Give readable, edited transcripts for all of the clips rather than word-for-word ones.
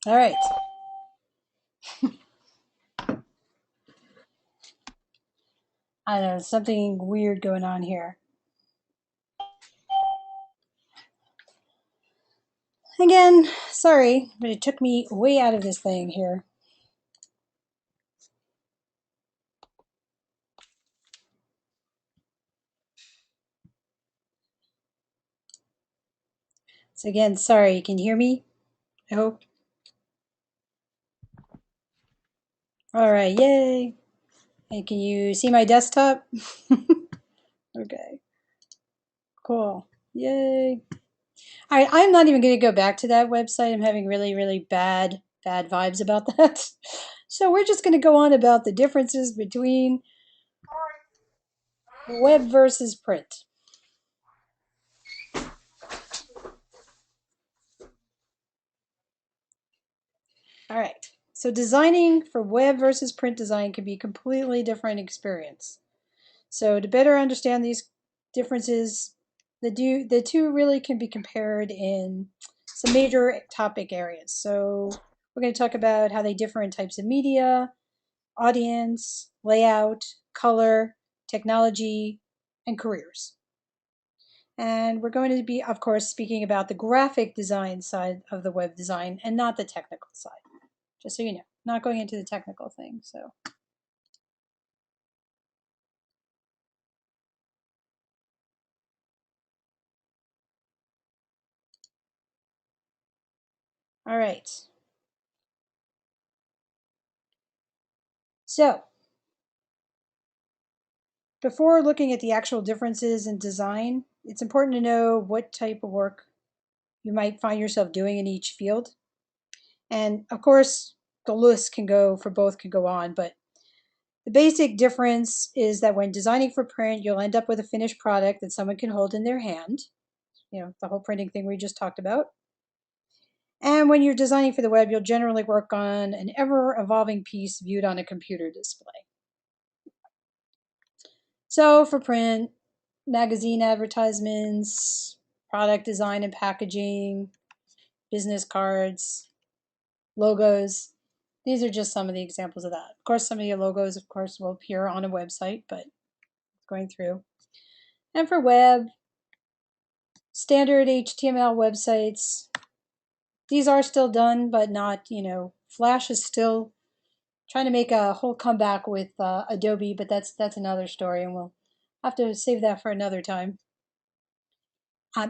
All right. I don't know, something weird going on here. Again, sorry, but it took me way out of this thing here. So again, sorry, can you hear me? I hope. All right, yay. And can you see my desktop? Okay, cool. Yay. All right, I'm not even going to go back to that website. I'm having really, really bad vibes about that. So we're just going to go on about the differences between web versus print. All right. So designing for web versus print design can be a completely different experience. So to better understand these differences, the two really can be compared in some major topic areas. So we're going to talk about how they differ in types of media, audience, layout, color, technology, and careers. And we're going to be, of course, speaking about the graphic design side of the web design and not the technical side, just so you know, not going into the technical thing. So, all right. So, before looking at the actual differences in design, it's important to know what type of work you might find yourself doing in each field. And of course, the list can go for both, can go on, but the basic difference is that when designing for print, you'll end up with a finished product that someone can hold in their hand. You know, the whole printing thing we just talked about. And when you're designing for the web, you'll generally work on an ever evolving piece viewed on a computer display. So for print, magazine advertisements, product design and packaging, business cards, logos. These are just some of the examples of that. Of course, some of your logos, of course, will appear on a website, but going through. And for web, standard HTML websites, these are still done, but not, Flash is still trying to make a whole comeback with Adobe, but that's another story, and we'll have to save that for another time.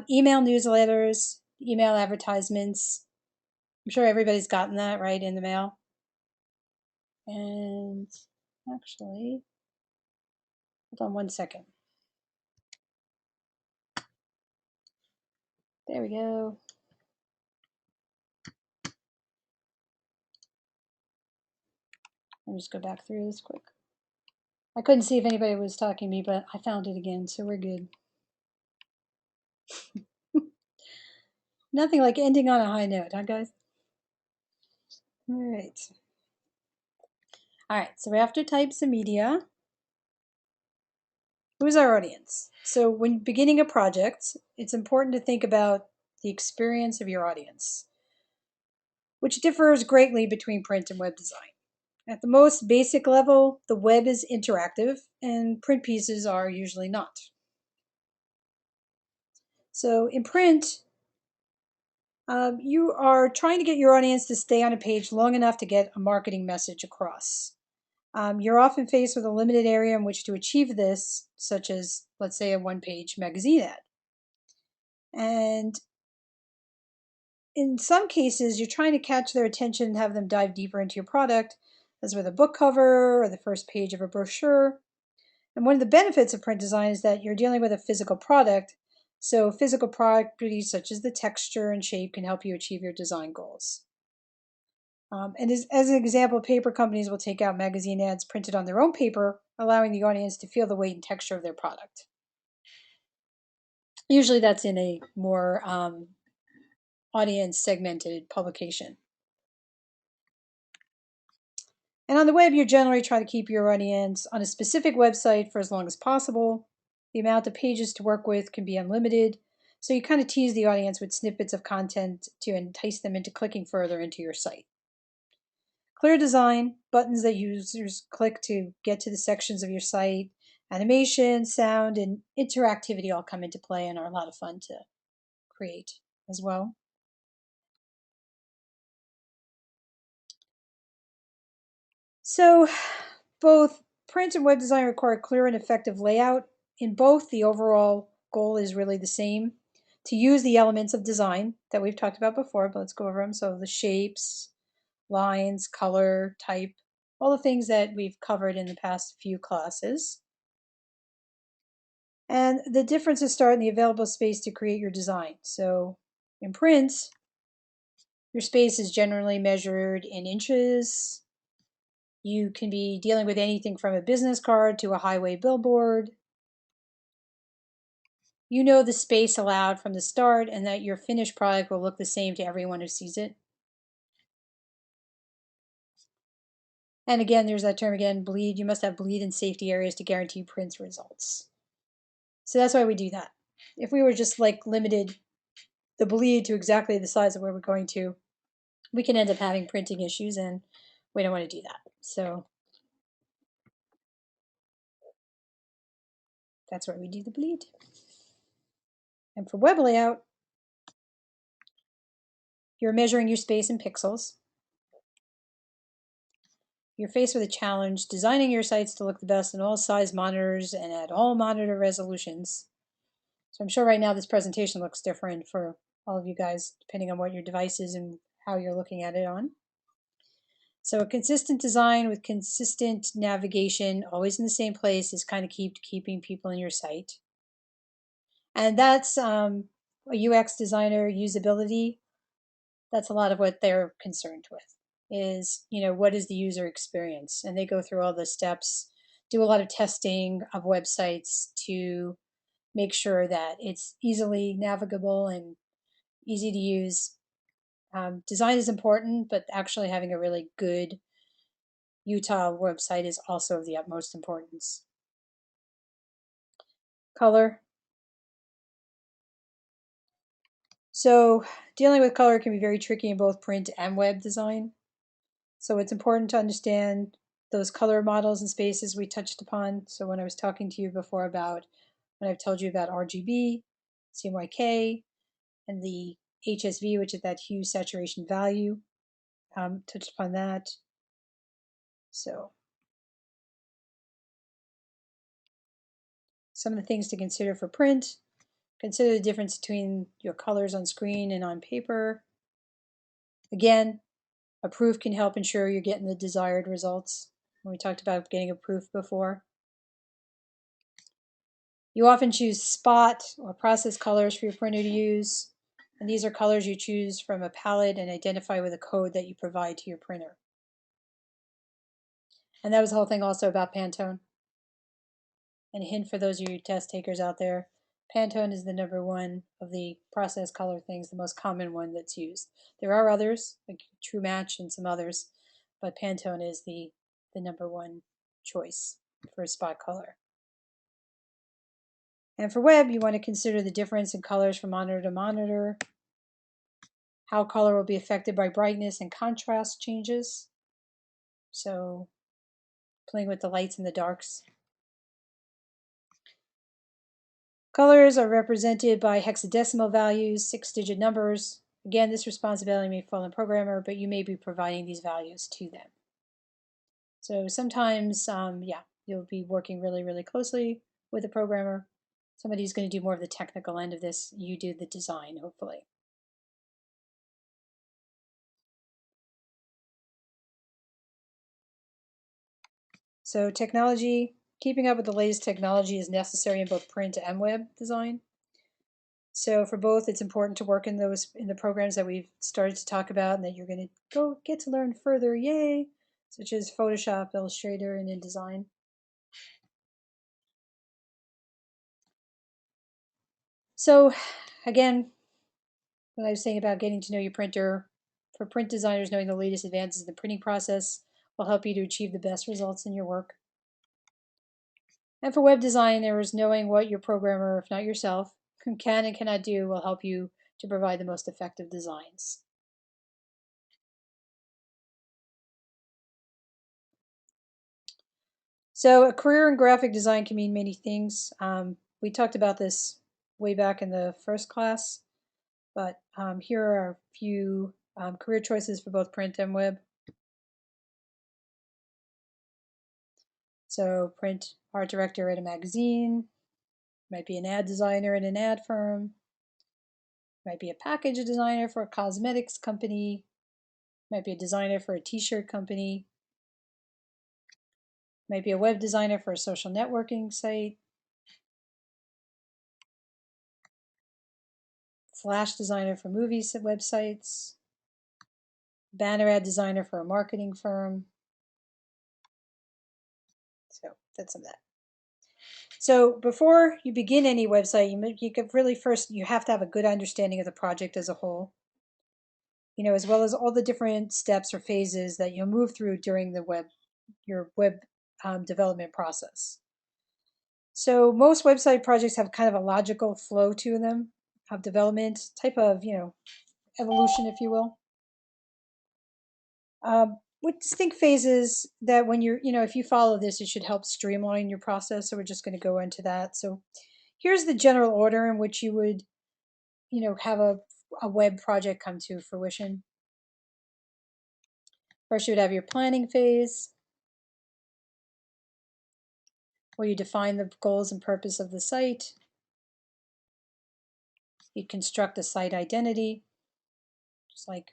Email newsletters, email advertisements. I'm sure everybody's gotten that right in the mail. And actually, hold on one second. There we go. Let me just go back through this quick. I couldn't see if anybody was talking to me, but I found it again, so we're good. Nothing like ending on a high note, huh, guys? All right. All right, so after types of media, who's our audience? So when beginning a project, it's important to think about the experience of your audience, which differs greatly between print and web design. At the most basic level, the web is interactive and print pieces are usually not. So in print, you are trying to get your audience to stay on a page long enough to get a marketing message across. You're often faced with a limited area in which to achieve this, such as, let's say, a one-page magazine ad. And in some cases, you're trying to catch their attention and have them dive deeper into your product, as with a book cover or the first page of a brochure. And one of the benefits of print design is that you're dealing with a physical product, so physical properties such as the texture and shape can help you achieve your design goals. And as an example, paper companies will take out magazine ads printed on their own paper, allowing the audience to feel the weight and texture of their product. Usually that's in a more audience segmented publication. And on the web, you're generally trying to keep your audience on a specific website for as long as possible. The amount of pages to work with can be unlimited, So you kind of tease the audience with snippets of content to entice them into clicking further into your site. Clear design, buttons that users click to get to the sections of your site, animation, sound, and interactivity all come into play and are a lot of fun to create as well. So both print and web design require clear and effective layout. In both, the overall goal is really the same, to use the elements of design that we've talked about before, but let's go over them. So the shapes, lines, color, type, all the things that we've covered in the past few classes. And the differences start in the available space to create your design. So in print, your space is generally measured in inches. You can be dealing with anything from a business card to a highway billboard. You know the space allowed from the start and that your finished product will look the same to everyone who sees it. And again, there's that term again, bleed. You must have bleed in safety areas to guarantee print results. So that's why we do that. If we were just like limited the bleed to exactly the size of where we're going to, we can end up having printing issues, and we don't want to do that. So that's where we do the bleed. And for web layout, you're measuring your space in pixels. You're faced with a challenge designing your sites to look the best in all size monitors and at all monitor resolutions. So I'm sure right now this presentation looks different for all of you guys, depending on what your device is and how you're looking at it on. So a consistent design with consistent navigation, always in the same place, is kind of keeping people in your site. And that's a UX designer usability. That's a lot of what they're concerned with is, what is the user experience? And they go through all the steps, do a lot of testing of websites to make sure that it's easily navigable and easy to use. Design is important, but actually having a really good Utah website is also of the utmost importance. Color. So dealing with color can be very tricky in both print and web design. So it's important to understand those color models and spaces we touched upon. So when I was talking to you before about, when I've told you about RGB, CMYK, and the HSV, which is that hue saturation value, touched upon that. So some of the things to consider for print: consider the difference between your colors on screen and on paper. Again, a proof can help ensure you're getting the desired results. We talked about getting a proof before. You often choose spot or process colors for your printer to use, and these are colors you choose from a palette and identify with a code that you provide to your printer. And that was the whole thing also about Pantone. And a hint for those of you test takers out there, Pantone is the #1 of the process color things, the most common one that's used. There are others, like True Match and some others, but Pantone is the #1 choice for a spot color. And for web, you want to consider the difference in colors from monitor to monitor, how color will be affected by brightness and contrast changes. So playing with the lights and the darks. Colors are represented by hexadecimal values, 6-digit numbers. Again, this responsibility may fall on the programmer, but you may be providing these values to them. So sometimes, you'll be working really, really closely with a programmer. Somebody's going to do more of the technical end of this. You do the design, hopefully. So technology, keeping up with the latest technology is necessary in both print and web design. So for both, it's important to work in the programs that we've started to talk about and that you're going to go get to learn further, yay, such as Photoshop, Illustrator, and InDesign. So again, what I was saying about getting to know your printer, for print designers, knowing the latest advances in the printing process will help you to achieve the best results in your work. And for web designers, knowing what your programmer, if not yourself, can and cannot do will help you to provide the most effective designs. So a career in graphic design can mean many things. We talked about this way back in the first class, but here are a few career choices for both print and web. So print art director at a magazine, might be an ad designer at an ad firm, might be a package designer for a cosmetics company, might be a designer for a t-shirt company, might be a web designer for a social networking site, flash designer for movies websites, banner ad designer for a marketing firm. So that's some of that. So before you begin any website, you could really first, you have to have a good understanding of the project as a whole, as well as all the different steps or phases that you'll move through during your web development process. So most website projects have kind of a logical flow to them of development, type of, evolution, if you will. With distinct phases that when if you follow this, it should help streamline your process. So we're just going to go into that. So here's the general order in which you would, have a web project come to fruition. First, you would have your planning phase, where you define the goals and purpose of the site. You construct a site identity, just like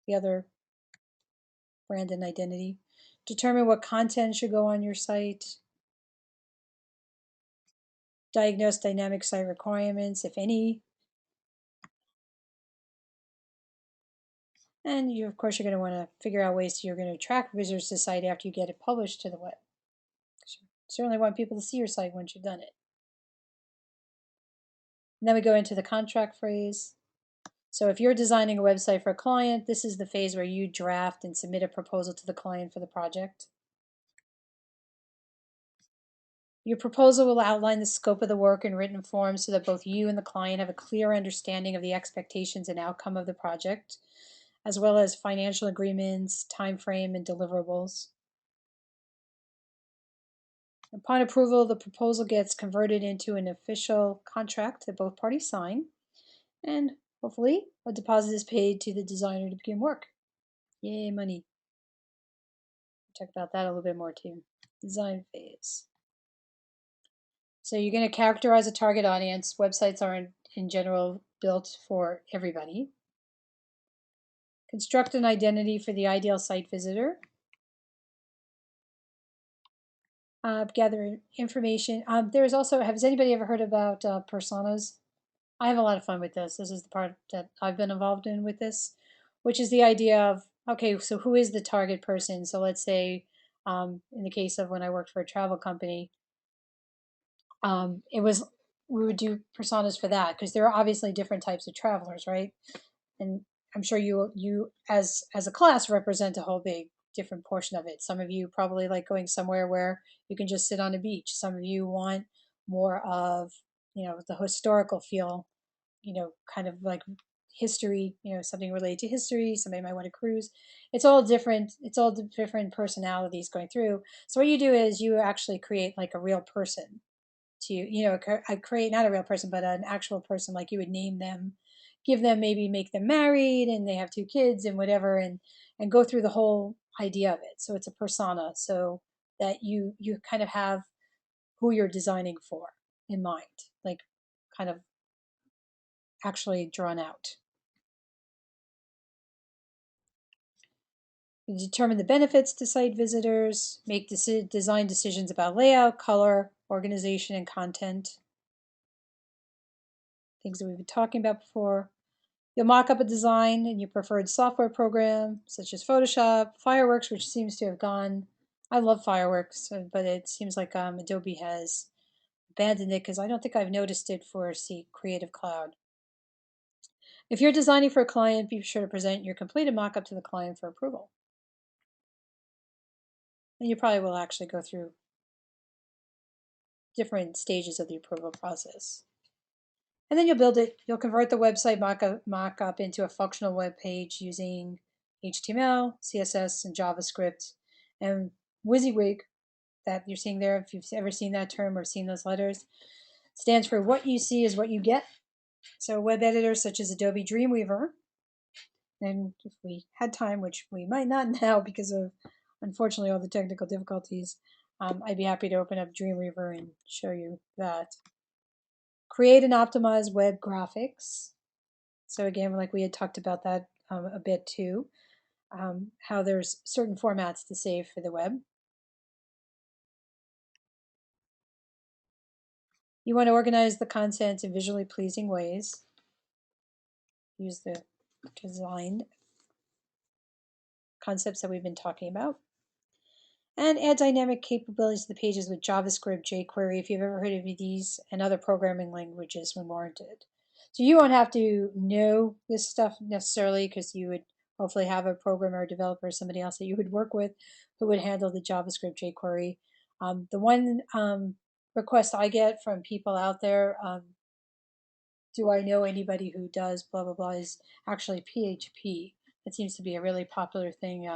the other brand and identity. Determine what content should go on your site. Diagnose dynamic site requirements, if any. And of course, you're going to want to figure out ways you're going to attract visitors to the site after you get it published to the web. You certainly want people to see your site once you've done it. And then we go into the contract phase. So if you're designing a website for a client, this is the phase where you draft and submit a proposal to the client for the project. Your proposal will outline the scope of the work in written form so that both you and the client have a clear understanding of the expectations and outcome of the project, as well as financial agreements, time frame, and deliverables. Upon approval, the proposal gets converted into an official contract that both parties sign, and hopefully a deposit is paid to the designer to begin work. Yay, money. We'll talk about that a little bit more too. Design phase. So you're going to characterize a target audience. Websites are in general built for everybody. Construct an identity for the ideal site visitor. Gather information. There's also, has anybody ever heard about personas? I have a lot of fun with this. This is the part that I've been involved in with this, which is the idea of, okay, so who is the target person? So let's say in the case of when I worked for a travel company, it was, we would do personas for that because there are obviously different types of travelers, right? And I'm sure you as a class represent a whole big different portion of it. Some of you probably like going somewhere where you can just sit on a beach. Some of you want more of, the historical feel, kind of like history, something related to history. Somebody might want to cruise. It's all different. It's all different personalities going through. So what you do is you actually create like a real person to, I create not a real person, but an actual person, like you would name them, give them, maybe make them married and they have 2 kids and whatever, and go through the whole idea of it. So it's a persona, so that you kind of have who you're designing for in mind, like kind of actually drawn out. You determine the benefits to site visitors, make design decisions about layout, color, organization, and content. Things that we've been talking about before. You'll mock up a design in your preferred software program, such as Photoshop, Fireworks, which seems to have gone. I love Fireworks, but it seems like Adobe has abandoned it because I don't think I've noticed it for Creative Cloud. If you're designing for a client, be sure to present your completed mock-up to the client for approval. And you probably will actually go through different stages of the approval process. And then you'll build it. You'll convert the website mock-up into a functional web page using HTML, CSS, and JavaScript. And WYSIWYG, that you're seeing there, if you've ever seen that term or seen those letters, stands for what you see is what you get. So web editors such as Adobe Dreamweaver, and if we had time, which we might not now because of, unfortunately, all the technical difficulties, I'd be happy to open up Dreamweaver and show you that. Create and optimize web graphics. So again, like we had talked about that a bit too, how there's certain formats to save for the web. You want to organize the content in visually pleasing ways. Use the design concepts that we've been talking about. And add dynamic capabilities to the pages with JavaScript, jQuery, if you've ever heard of these, and other programming languages when warranted. So you won't have to know this stuff necessarily, because you would hopefully have a programmer or developer, somebody else that you would work with who would handle the JavaScript, jQuery. The one request I get from people out there, do I know anybody who does blah, blah, blah, is actually PHP. That seems to be a really popular thing.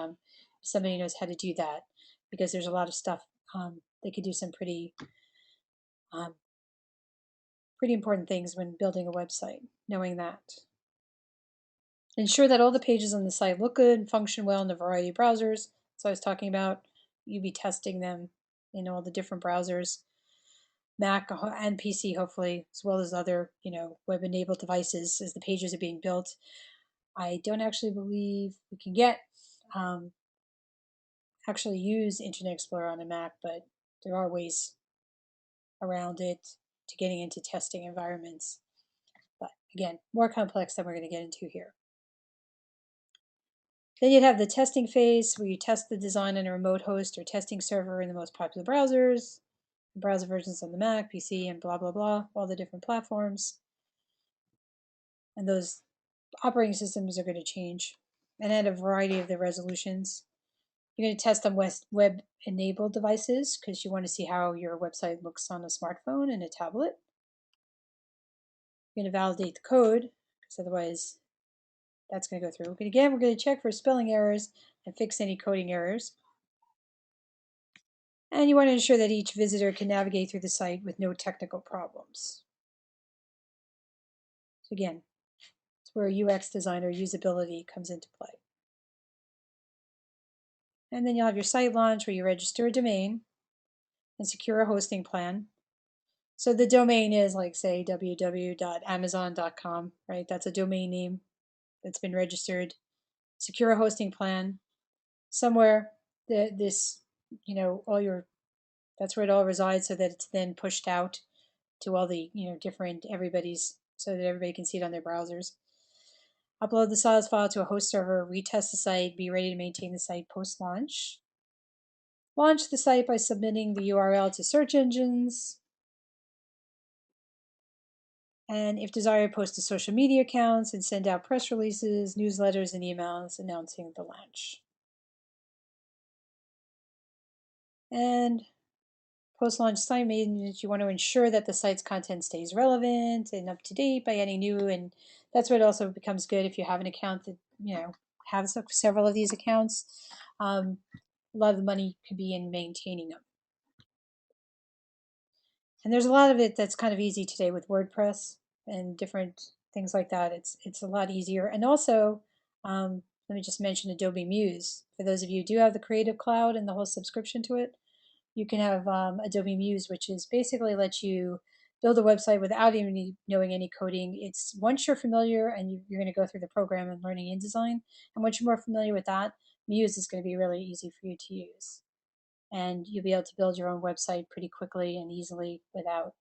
Somebody knows how to do that, because there's a lot of stuff. They could do some um, pretty important things when building a website, knowing that. Ensure that all the pages on the site look good and function well in a variety of browsers. So I was talking about, you'd be testing them in all the different browsers, Mac and PC, hopefully, as well as other, web-enabled devices as the pages are being built. I don't actually believe we can actually use Internet Explorer on a Mac, but there are ways around it to getting into testing environments. But again, more complex than we're going to get into here. Then you'd have the testing phase, where you test the design on a remote host or testing server in the most popular browsers, browser versions on the Mac, PC, and blah, blah, blah, all the different platforms. And those operating systems are going to change and at a variety of the resolutions. You're going to test on web-enabled devices, because you want to see how your website looks on a smartphone and a tablet. You're going to validate the code, because otherwise that's going to go through. But again, we're going to check for spelling errors and fix any coding errors. And you want to ensure that each visitor can navigate through the site with no technical problems. So again, it's where UX design or usability comes into play. And then you'll have your site launch, where you register a domain and secure a hosting plan. So the domain is, like, say, www.amazon.com, right? That's a domain name that's been registered. Secure a hosting plan somewhere. That's where it all resides, so that it's then pushed out to all the different everybody's, so that everybody can see it on their browsers. Upload the sales file to a host server, retest the site, be ready to maintain the site post-launch. Launch the site by submitting the URL to search engines. And if desired, post to social media accounts and send out press releases, newsletters, and emails announcing the launch. And post-launch site maintenance, you want to ensure that the site's content stays relevant and up to date by adding new, and that's what also becomes good if you have an account that, has several of these accounts. A lot of the money could be in maintaining them. And there's a lot of it that's kind of easy today with WordPress and different things like that. It's a lot easier. And also, let me just mention Adobe Muse. For those of you who do have the Creative Cloud and the whole subscription to it, you can have Adobe Muse, which is basically lets you build a website without even knowing any coding. It's once you're familiar and you're going to go through the program and learning InDesign, and once you're more familiar with that, Muse is going to be really easy for you to use. And you'll be able to build your own website pretty quickly and easily without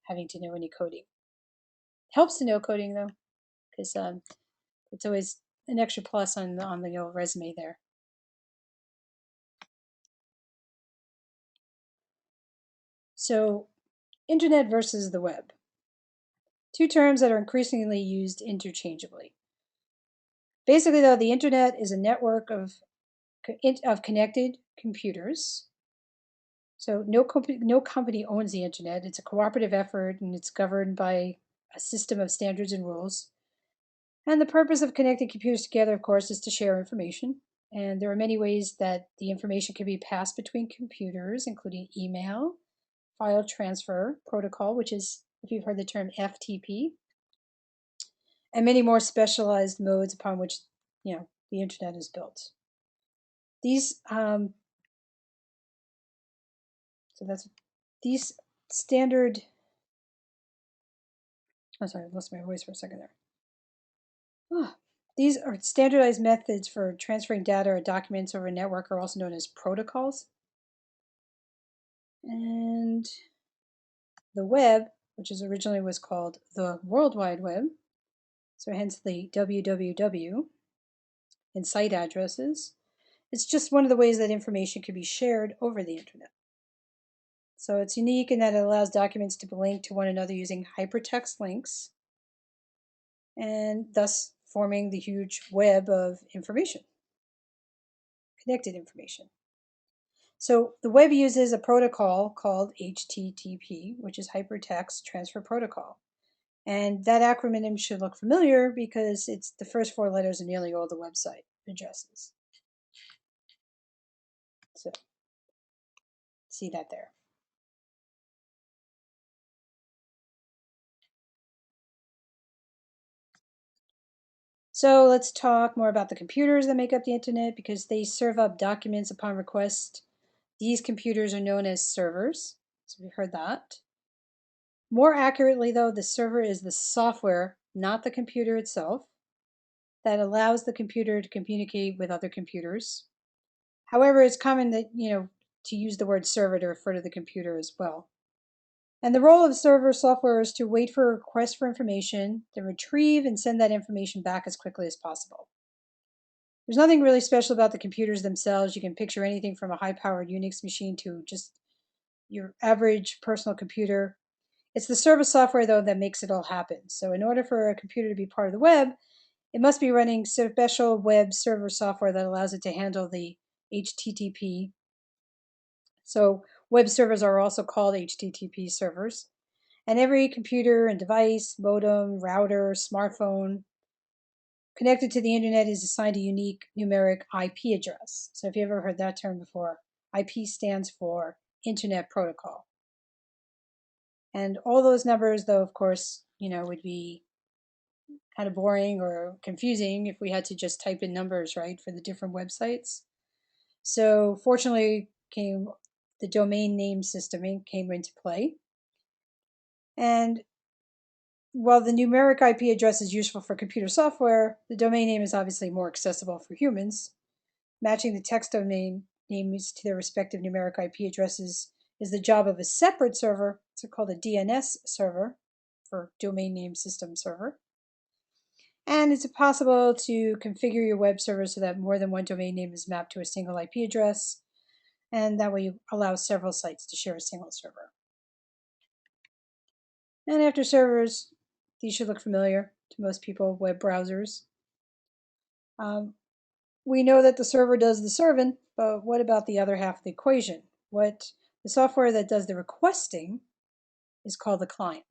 having to know any coding. Helps to know coding, though, because it's always an extra plus on the old resume there. So, internet versus the web. Two terms that are increasingly used interchangeably. Basically, though, the internet is a network of connected computers. So no company owns the internet. It's a cooperative effort, and it's governed by a system of standards and rules. And the purpose of connecting computers together, of course, is to share information. And there are many ways that the information can be passed between computers, including email, file transfer protocol, which is, if you've heard the term FTP, and many more specialized modes upon which the internet is built. These these standard. Oh, sorry, I lost my voice for a second there. These are standardized methods for transferring data or documents over a network, are also known as protocols. And the web, which originally was called the World Wide Web, so hence the www and site addresses, it's just one of the ways that information can be shared over the internet. So it's unique in that it allows documents to be linked to one another using hypertext links, and thus forming the huge web of information, connected information. So the web uses a protocol called HTTP, which is Hypertext Transfer Protocol. And that acronym should look familiar because it's the first 4 letters of nearly all the website addresses. So see that there. So let's talk more about the computers that make up the internet, because they serve up documents upon request. These computers are known as servers. So we've heard that. More accurately, though, the server is the software, not the computer itself, that allows the computer to communicate with other computers. However, it's common that, to use the word server to refer to the computer as well. And the role of server software is to wait for a request for information, then retrieve and send that information back as quickly as possible. There's nothing really special about the computers themselves. You can picture anything from a high-powered Unix machine to just your average personal computer. It's the server software, though, that makes it all happen. So in order for a computer to be part of the web, it must be running special web server software that allows it to handle the HTTP. So web servers are also called HTTP servers. And every computer and device, modem, router, smartphone connected to the internet is assigned a unique numeric IP address. So if you ever heard that term before, IP stands for Internet Protocol. And all those numbers, though, of course, would be kind of boring or confusing if we had to just type in numbers, right, for the different websites. So fortunately, the domain name system came into play. And while the numeric IP address is useful for computer software, the domain name is obviously more accessible for humans. Matching the text domain names to their respective numeric IP addresses is the job of a separate server. It's called a DNS server, for domain name system server. And it's possible to configure your web server so that more than one domain name is mapped to a single IP address. And that way you allow several sites to share a single server. And after servers, these should look familiar to most people, web browsers. We know that the server does the serving, but what about the other half of the equation? The software that does the requesting is called the client.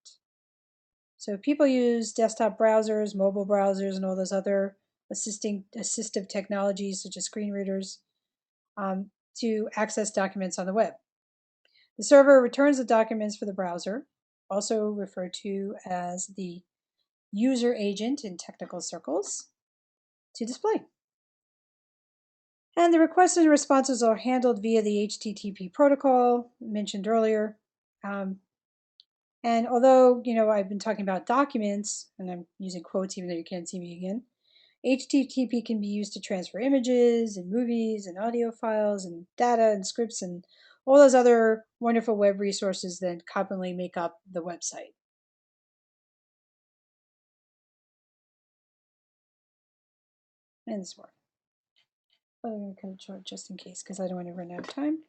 So people use desktop browsers, mobile browsers, and all those other assistive technologies such as screen readers to access documents on the web. The server returns the documents for the browser, also referred to as the user agent in technical circles, to display. And the requests and responses are handled via the HTTP protocol mentioned earlier. And although, I've been talking about documents, and I'm using quotes even though you can't see me again, HTTP can be used to transfer images and movies and audio files and data and scripts and all those other wonderful web resources that commonly make up the website. And this one. I'm going to cut it short just in case because I don't want to run out of time.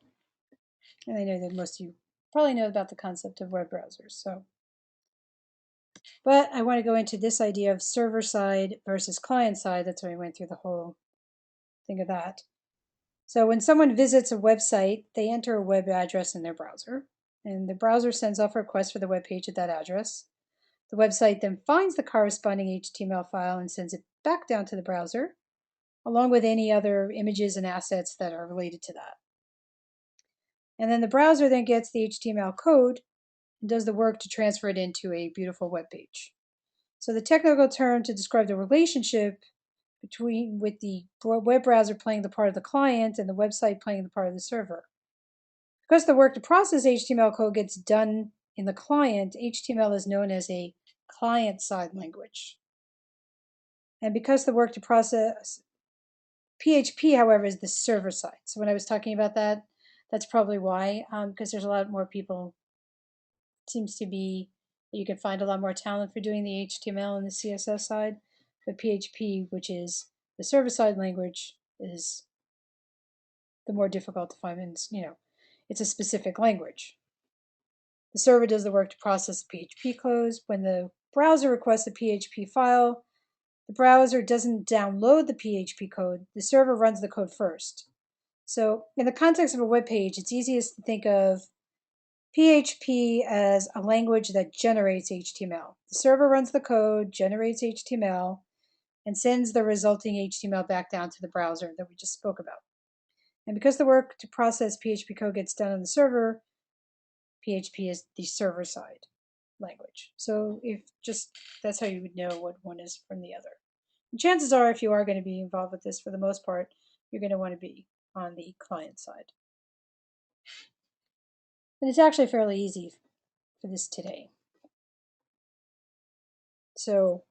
And I know that most of you probably know about the concept of web browsers. But I want to go into this idea of server side versus client side. That's why I went through the whole thing of that. So when someone visits a website, they enter a web address in their browser, and the browser sends off a request for the web page at that address. The website then finds the corresponding HTML file and sends it back down to the browser, along with any other images and assets that are related to that. And then the browser then gets the HTML code and does the work to transfer it into a beautiful web page. So the technical term to describe the relationship with the web browser playing the part of the client and the website playing the part of the server. Because the work to process HTML code gets done in the client, HTML is known as a client-side language. And because the work to process PHP, however, is the server side. So when I was talking about that, that's probably why, because there's a lot more people. It seems to be that you can find a lot more talent for doing the HTML and the CSS side, but PHP, which is the server-side language, is the more difficult to find. And it's a specific language. The server does the work to process the PHP codes. When the browser requests a PHP file, the browser doesn't download the PHP code. The server runs the code first. So in the context of a web page, it's easiest to think of PHP as a language that generates HTML. The server runs the code, generates HTML, and sends the resulting HTML back down to the browser that we just spoke about. And because the work to process PHP code gets done on the server, PHP is the server-side language. So that's how you would know what one is from the other. And chances are, if you are going to be involved with this, for the most part, you're going to want to be on the client side. And it's actually fairly easy for this today. So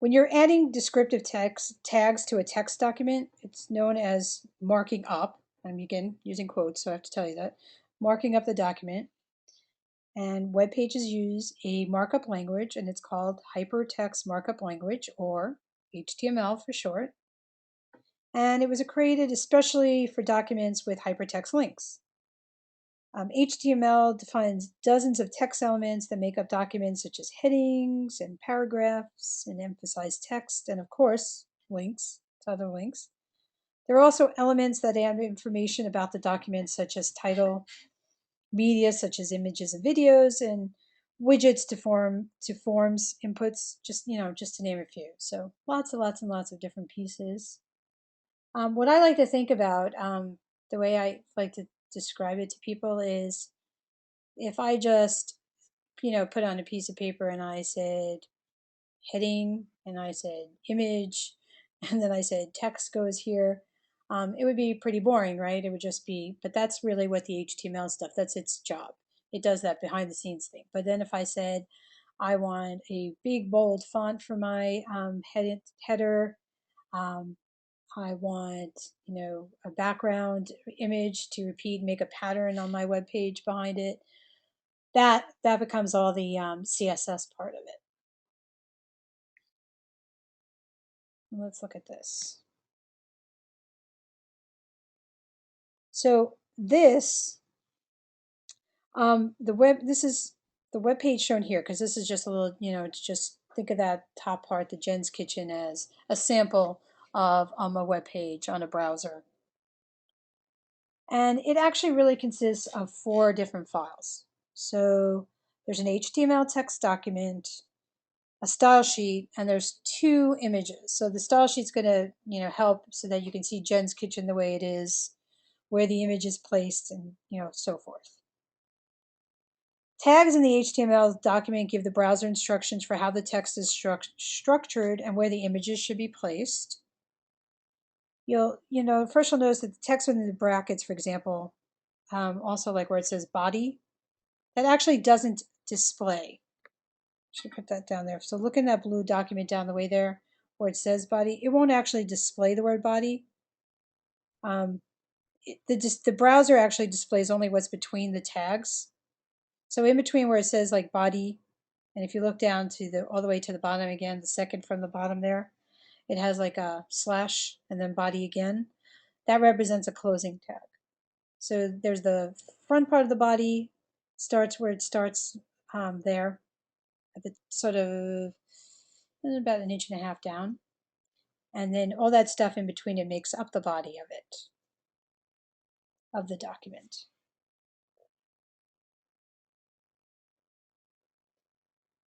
when you're adding descriptive text tags to a text document, it's known as marking up. I'm again using quotes, so I have to tell you that. Marking up the document. And web pages use a markup language, and it's called Hypertext Markup Language, or HTML for short. And it was created especially for documents with hypertext links. HTML defines dozens of text elements that make up documents such as headings and paragraphs and emphasize text and, of course, links to other links. There are also elements that add information about the document, such as title, media such as images and videos, and widgets to forms inputs, just to name a few. So lots and lots and lots of different pieces. What I like to think about, the way I like to describe it to people is, if I just put on a piece of paper and I said heading and I said image and then I said text goes here, it would be pretty boring, right? It would just be, but that's really what the HTML stuff, that's its job. It does that behind the scenes thing. But then if I said I want a big bold font for my header, I want a background image to repeat, make a pattern on my web page behind it, that becomes all the CSS part of it. Let's look at this. So this, this is the web page shown here, because this is just a little, it's just, think of that top part, the Jen's Kitchen, as a sample of a web page on a browser. And it actually really consists of 4 different files. So there's an HTML text document, a style sheet, and there's 2 images. So the style sheet's going to help so that you can see Jen's Kitchen the way it is, where the image is placed, and so forth. Tags in the HTML document give the browser instructions for how the text is structured and where the images should be placed. First you'll notice that the text within the brackets, for example, also like where it says body, that actually doesn't display. Should put that down there. So look in that blue document down the way there where it says body. It won't actually display the word body. The browser actually displays only what's between the tags. So in between where it says like body, and if you look down to all the way to the bottom again, the second from the bottom there, it has like a slash and then body again. That represents a closing tag. So there's the front part of the body, starts where it starts there, at the sort of about 1.5 inches down. And then all that stuff in between it makes up the body of it, of the document.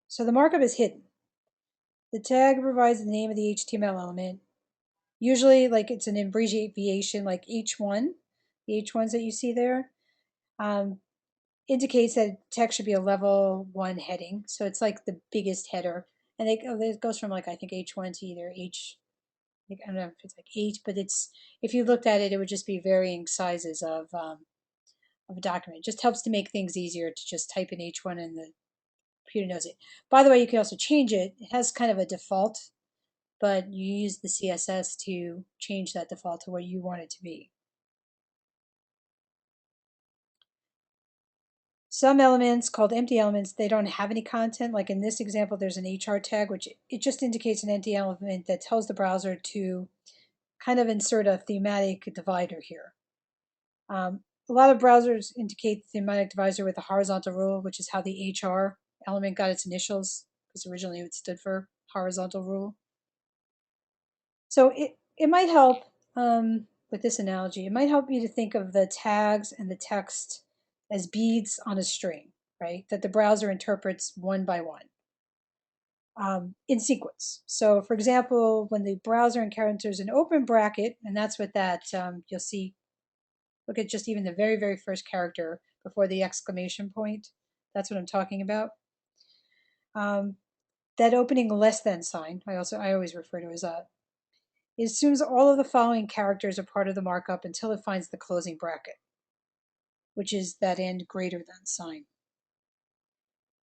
So the markup is hidden. The tag provides the name of the HTML element. Usually, like it's an abbreviation like H1, the H1s that you see there, um, indicates that text should be a level 1 heading. So it's like the biggest header. And it goes from like, I think H1 to either I don't know if it's like 8, but it's, if you looked at it, it would just be varying sizes of a document. It just helps to make things easier to just type in H1 and the computer knows it. By the way, you can also change it. It has kind of a default, but you use the CSS to change that default to what you want it to be. Some elements called empty elements, they don't have any content. Like in this example, there's an HR tag, which it just indicates an empty element that tells the browser to kind of insert a thematic divider here. A lot of browsers indicate the thematic divisor with a horizontal rule, which is how the HR element got its initials, because originally it stood for horizontal rule. So it might help with this analogy. It might help you to think of the tags and the text as beads on a string, right? That the browser interprets one by one in sequence. So, for example, when the browser encounters an open bracket, and that's what that you'll see. Look at just even the very, very first character before the exclamation point. That's what I'm talking about. Um, that opening less than sign, I always refer to as a. It assumes all of the following characters are part of the markup until it finds the closing bracket, which is that end greater than sign.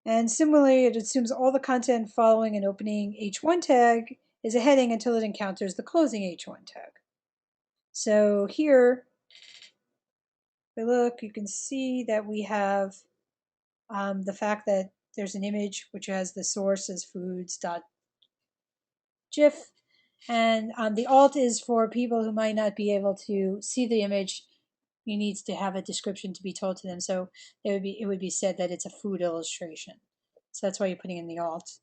And similarly, it assumes all the content following an opening H1 tag is a heading until it encounters the closing H1 tag. So here, if we look, you can see that we have the fact that there's an image which has the source as foods.gif, and the alt is for people who might not be able to see the image. You need to have a description to be told to them, so it would be said that it's a food illustration. So that's why you're putting in the alt.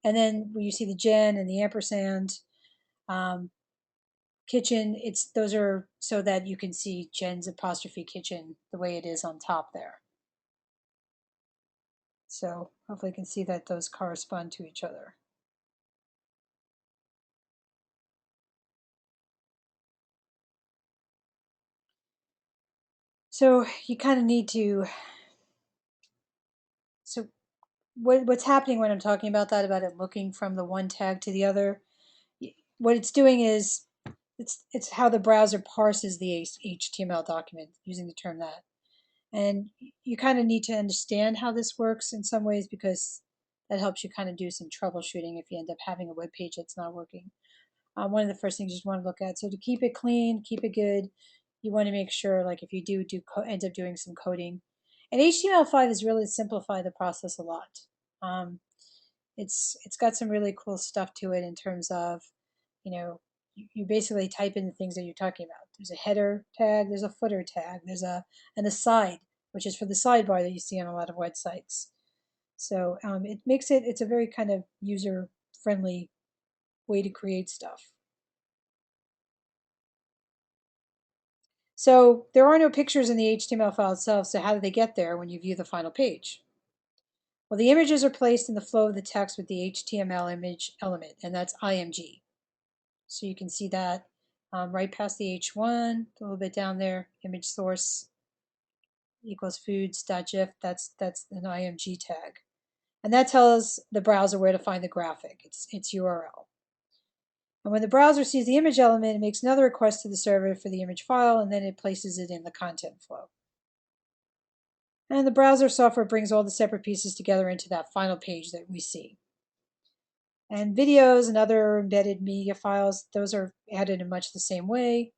And then when you see the gen and the ampersand, um, kitchen, those are so that you can see Jen's apostrophe kitchen the way it is on top there. So hopefully you can see that those correspond to each other. So you kind of need to, so what's happening when I'm talking about that, about it looking from the one tag to the other, what it's doing is it's how the browser parses the HTML document, using the term that. And you kind of need to understand how this works in some ways, because that helps you kind of do some troubleshooting if you end up having a web page that's not working. One of the first things you just want to look at. So to keep it clean, keep it good, you want to make sure, like if you end up doing some coding. And HTML5 has really simplified the process a lot. Um, it's got some really cool stuff to it in terms of, you know, you basically type in the things that you're talking about. There's a header tag, there's a footer tag, there's an aside, which is for the sidebar that you see on a lot of websites. So it makes it's a very kind of user friendly way to create stuff. So there are no pictures in the HTML file itself, so how do they get there when you view the final page? Well, the images are placed in the flow of the text with the HTML image element, and that's IMG. So you can see that right past the H1, a little bit down there, image source equals foods.gif, that's an IMG tag. And that tells the browser where to find the graphic, its URL. And when the browser sees the image element, it makes another request to the server for the image file, and then it places it in the content flow. And the browser software brings all the separate pieces together into that final page that we see. And videos and other embedded media files, those are added in much the same way.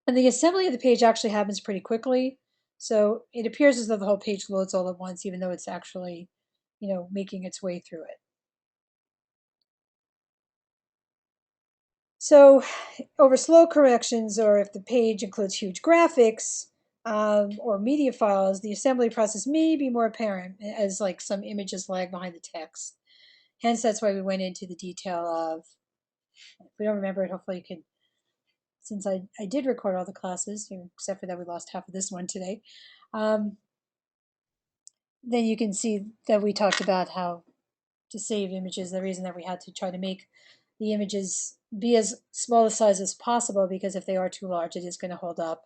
And the assembly of the page actually happens pretty quickly. So it appears as though the whole page loads all at once, even though it's actually, making its way through it. So over slow corrections, or if the page includes huge graphics or media files, the assembly process may be more apparent, as like some images lag behind the text. Hence, that's why we went into the detail of, if we don't remember it, hopefully you can, since I did record all the classes, except for that we lost half of this one today. then you can see that we talked about how to save images, the reason that we had to try to make the images be as small a size as possible, because if they are too large, it is going to hold up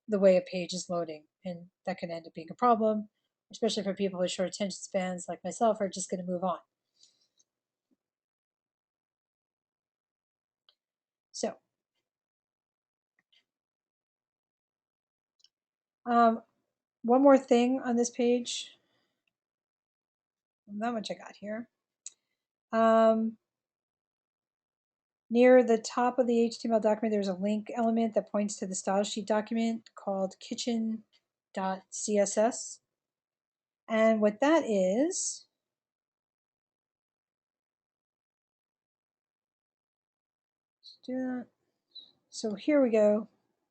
the way a page is loading, and that can end up being a problem, especially for people with short attention spans like myself, who are just going to move on. So one more thing on this page, not much I got here. Near the top of the HTML document, there's a link element that points to the style sheet document called kitchen.css. And what that is, let's do that. So here we go.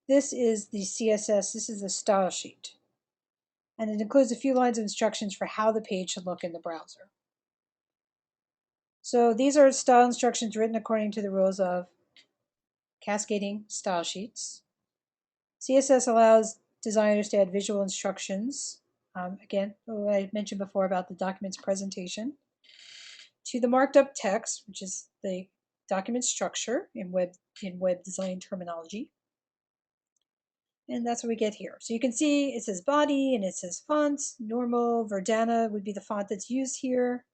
This is the CSS, this is the style sheet. And it includes a few lines of instructions for how the page should look in the browser. So these are style instructions written according to the rules of cascading style sheets. CSS allows designers to add visual instructions, again, what I mentioned before about the document's presentation, to the marked up text, which is the document structure in web design terminology. And that's what we get here. So you can see it says body and it says font. Normal, Verdana would be the font that's used here.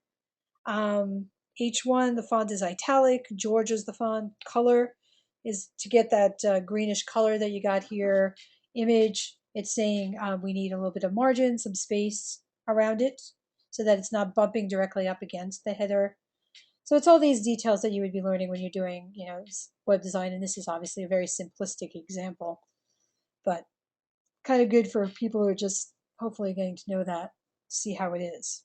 H1, the font is italic. George is the font. Color is to get that greenish color that you got here. Image, it's saying we need a little bit of margin, some space around it so that it's not bumping directly up against the header. So it's all these details that you would be learning when you're doing, web design. And this is obviously a very simplistic example, but kind of good for people who are just hopefully getting to know that, see how it is.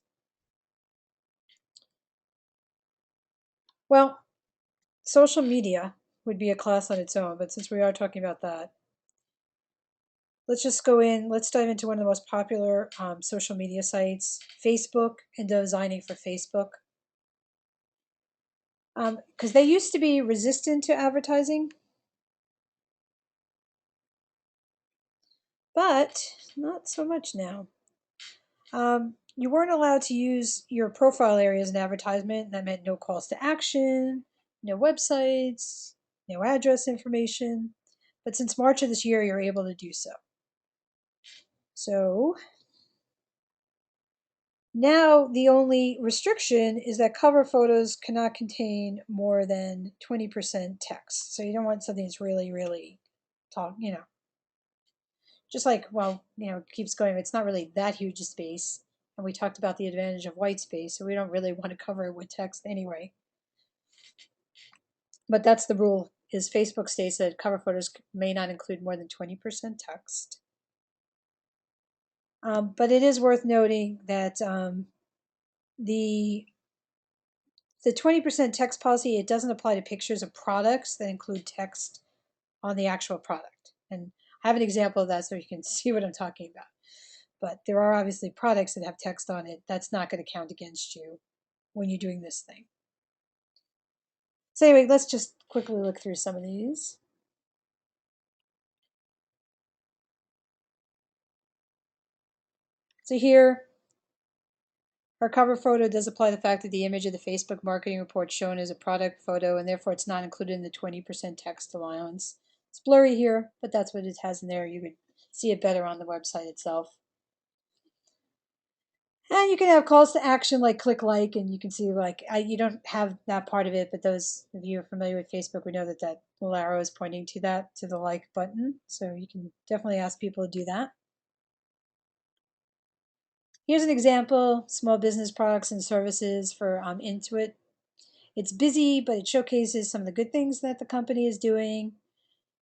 Well, social media would be a class on its own, but since we are talking about that, let's just go in, let's dive into one of the most popular social media sites, Facebook, and designing for Facebook. Because they used to be resistant to advertising, but not so much now. You weren't allowed to use your profile area as an advertisement. That meant no calls to action, no websites, no address information. But since March of this year, you're able to do so. So now the only restriction is that cover photos cannot contain more than 20% text. So you don't want something that's really, really just like, well, it keeps going. It's not really that huge a space. And we talked about the advantage of white space, so we don't really want to cover it with text anyway. But that's the rule, is Facebook states that cover photos may not include more than 20% text. But it is worth noting that the 20% text policy, it doesn't apply to pictures of products that include text on the actual product. And I have an example of that so you can see what I'm talking about. But there are obviously products that have text on it. That's not going to count against you when you're doing this thing. So anyway, let's just quickly look through some of these. So here, our cover photo does apply the fact that the image of the Facebook marketing report shown as a product photo, and therefore it's not included in the 20% text allowance. It's blurry here, but that's what it has in there. You could see it better on the website itself. And you can have calls to action like click like, and you can see you don't have that part of it, but those of you who are familiar with Facebook, we know that that little arrow is pointing to the like button. So you can definitely ask people to do that. Here's an example, small business products and services for Intuit. It's busy, but it showcases some of the good things that the company is doing.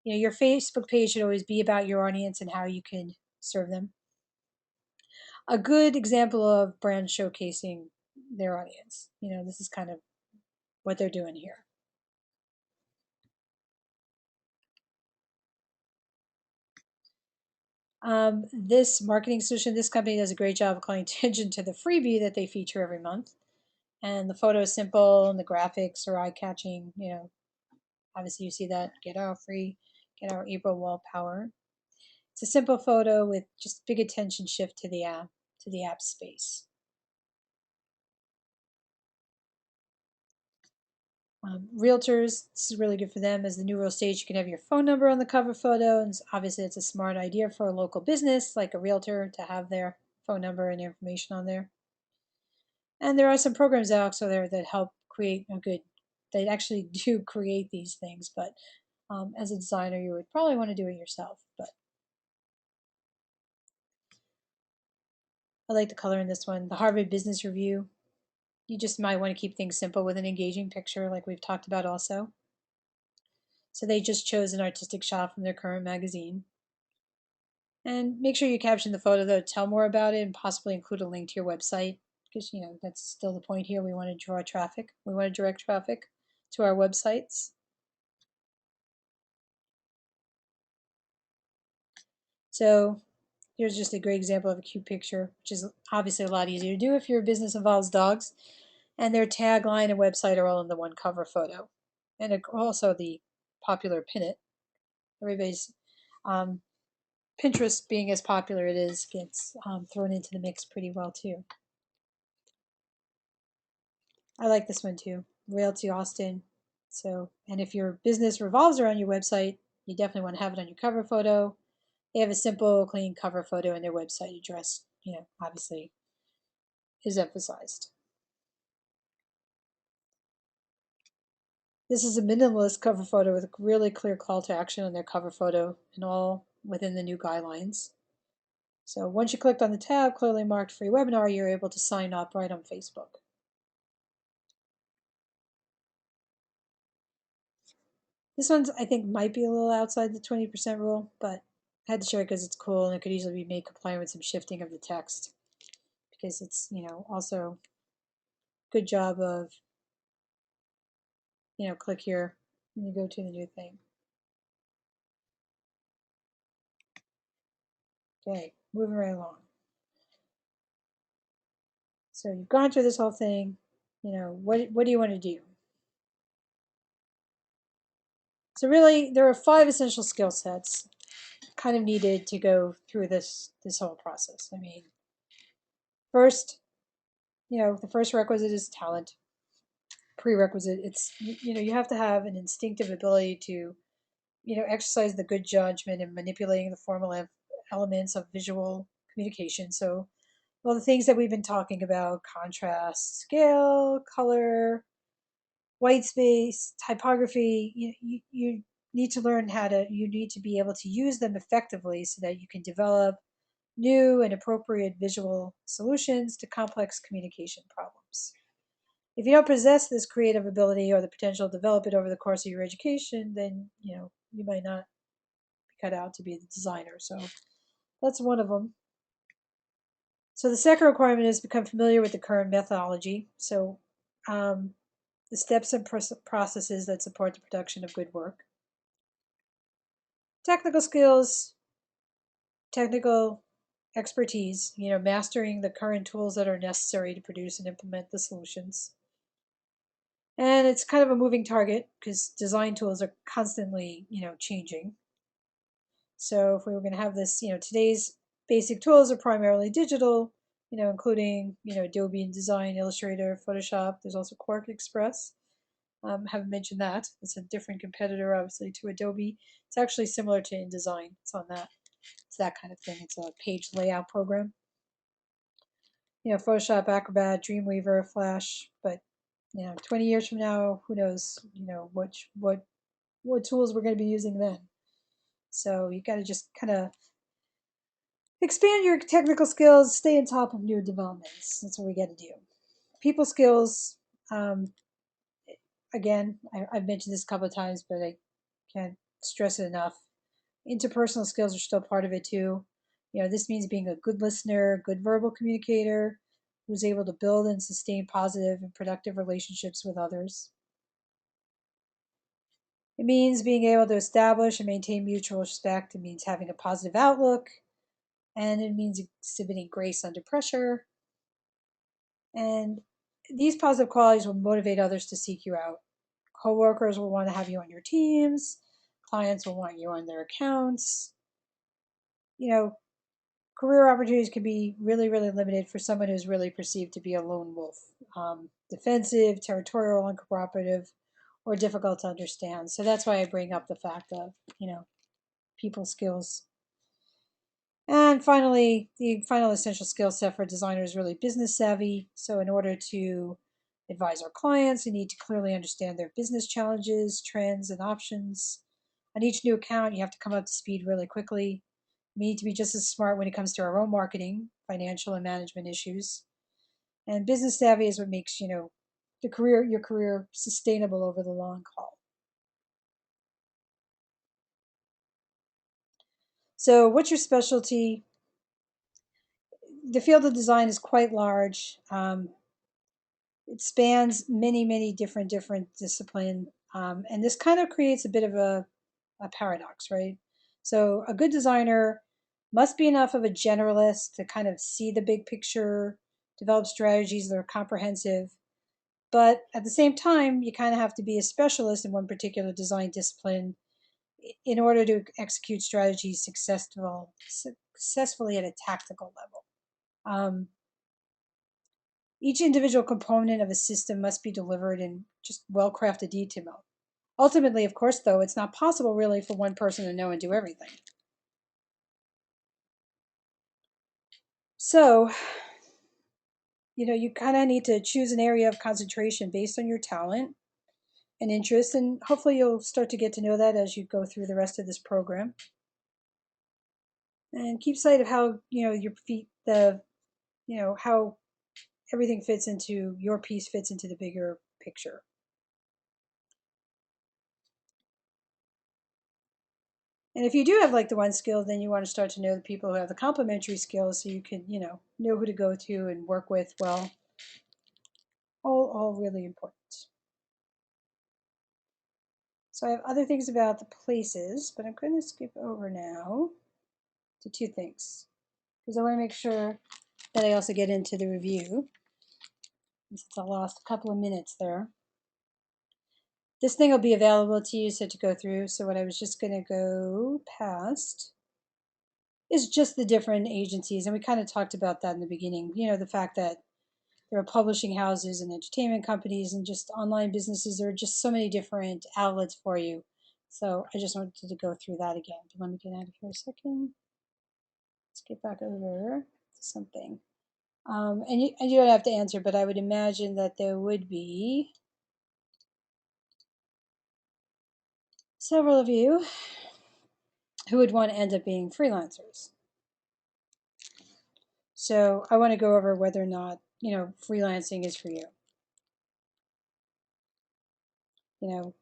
Your Facebook page should always be about your audience and how you can serve them. A good example of brand showcasing their audience. This is kind of what they're doing here. This marketing solution, this company does a great job of calling attention to the freebie that they feature every month. And the photo is simple and the graphics are eye-catching. Obviously you see that, get our April wall power. It's a simple photo with just big attention shift to the to the app space. Realtors, this is really good for them. As the new real estate, you can have your phone number on the cover photo, and obviously it's a smart idea for a local business like a realtor to have their phone number and information on there. And there are some programs out there that help create a good, they actually do create these things, but as a designer, you would probably want to do it yourself. But I like the color in this one. The Harvard Business Review. You just might want to keep things simple with an engaging picture, like we've talked about also. So they just chose an artistic shot from their current magazine. And make sure you caption the photo, though, tell more about it, and possibly include a link to your website, because that's still the point here. We want to draw traffic. We want to direct traffic to our websites. So here's just a great example of a cute picture, which is obviously a lot easier to do if your business involves dogs. And their tagline and website are all in the one cover photo. And also the popular pin it. Everybody's Pinterest being as popular it is gets thrown into the mix pretty well too. I like this one too. Realty Austin. So, and if your business revolves around your website, you definitely want to have it on your cover photo. They have a simple, clean cover photo, and their website address, obviously is emphasized. This is a minimalist cover photo with a really clear call to action on their cover photo and all within the new guidelines. So once you clicked on the tab clearly marked free webinar, you're able to sign up right on Facebook. This one's, I think, might be a little outside the 20% rule, but I had to show it because it's cool and it could easily be made compliant with some shifting of the text because it's, also good job of, click here and you go to the new thing. Okay, moving right along. So you've gone through this whole thing. What do you want to do? So really, there are 5 essential skill sets kind of needed to go through this whole process. I mean, first, the first requisite is talent. Prerequisite, it's you have to have an instinctive ability to exercise the good judgment in manipulating the formal elements of visual communication. So all the things that we've been talking about: contrast, scale, color, white space, typography. You need to learn you need to be able to use them effectively so that you can develop new and appropriate visual solutions to complex communication problems. If you don't possess this creative ability or the potential to develop it over the course of your education, then you might not be cut out to be the designer. So that's one of them. So the second requirement is become familiar with the current methodology. So the steps and processes that support the production of good work. Technical skills, technical expertise, mastering the current tools that are necessary to produce and implement the solutions. And it's kind of a moving target because design tools are constantly, changing. So if we were going to have this, today's basic tools are primarily digital, including, Adobe InDesign, Illustrator, Photoshop. There's also Quark Express. Haven't mentioned that. It's a different competitor, obviously, to Adobe. It's actually similar to InDesign. It's on that. It's that kind of thing. It's a page layout program. Photoshop, Acrobat, Dreamweaver, Flash. But 20 years from now, who knows? What tools we're going to be using then. So you got to just kind of expand your technical skills, stay on top of new developments. That's what we got to do. People skills. Again, I've mentioned this a couple of times, but I can't stress it enough. Interpersonal skills are still part of it too. This means being a good listener, good verbal communicator, who's able to build and sustain positive and productive relationships with others. It means being able to establish and maintain mutual respect. It means having a positive outlook. And it means exhibiting grace under pressure. And these positive qualities will motivate others to seek you out. Coworkers will want to have you on your teams. Clients will want you on their accounts. career opportunities can be really, really limited for someone who's really perceived to be a lone wolf, defensive, territorial, uncooperative, or difficult to understand. So that's why I bring up the fact of, people skills. And finally, the final essential skill set for a designer is really business savvy. So in order to advise our clients, you need to clearly understand their business challenges, trends, and options. On each new account, you have to come up to speed really quickly. We need to be just as smart when it comes to our own marketing, financial, and management issues. And business savvy is what makes, your career sustainable over the long haul. So, what's your specialty? The field of design is quite large. It spans many, many different discipline, and this kind of creates a bit of a paradox, right? So, a good designer must be enough of a generalist to kind of see the big picture, develop strategies that are comprehensive. But at the same time, you kind of have to be a specialist in one particular design discipline in order to execute strategies successfully at a tactical level. Um, each individual component of a system must be delivered in just well crafted detail. Ultimately, of course, though, it's not possible really for one person to know and do everything. So, you kind of need to choose an area of concentration based on your talent and interest, and hopefully you'll start to get to know that as you go through the rest of this program. And keep sight of how, your feet, how everything fits into your piece fits into the bigger picture. And if you do have like the one skill, then you want to start to know the people who have the complementary skills so you can, know who to go to and work with well. All really important. So I have other things about the places, but I'm going to skip over now to two things because I want to make sure that I also get into the review since I lost a couple of minutes there. This thing will be available to you so to go through. So what I was just going to go past is just the different agencies. And we kind of talked about that in the beginning. The fact that there are publishing houses and entertainment companies and just online businesses. There are just so many different outlets for you. So I just wanted to go through that again. But let me get out of here a second. Let's get back over to something. And you don't have to answer, but I would imagine that there would be several of you who would want to end up being freelancers. So I want to go over whether or not, freelancing is for you. You know,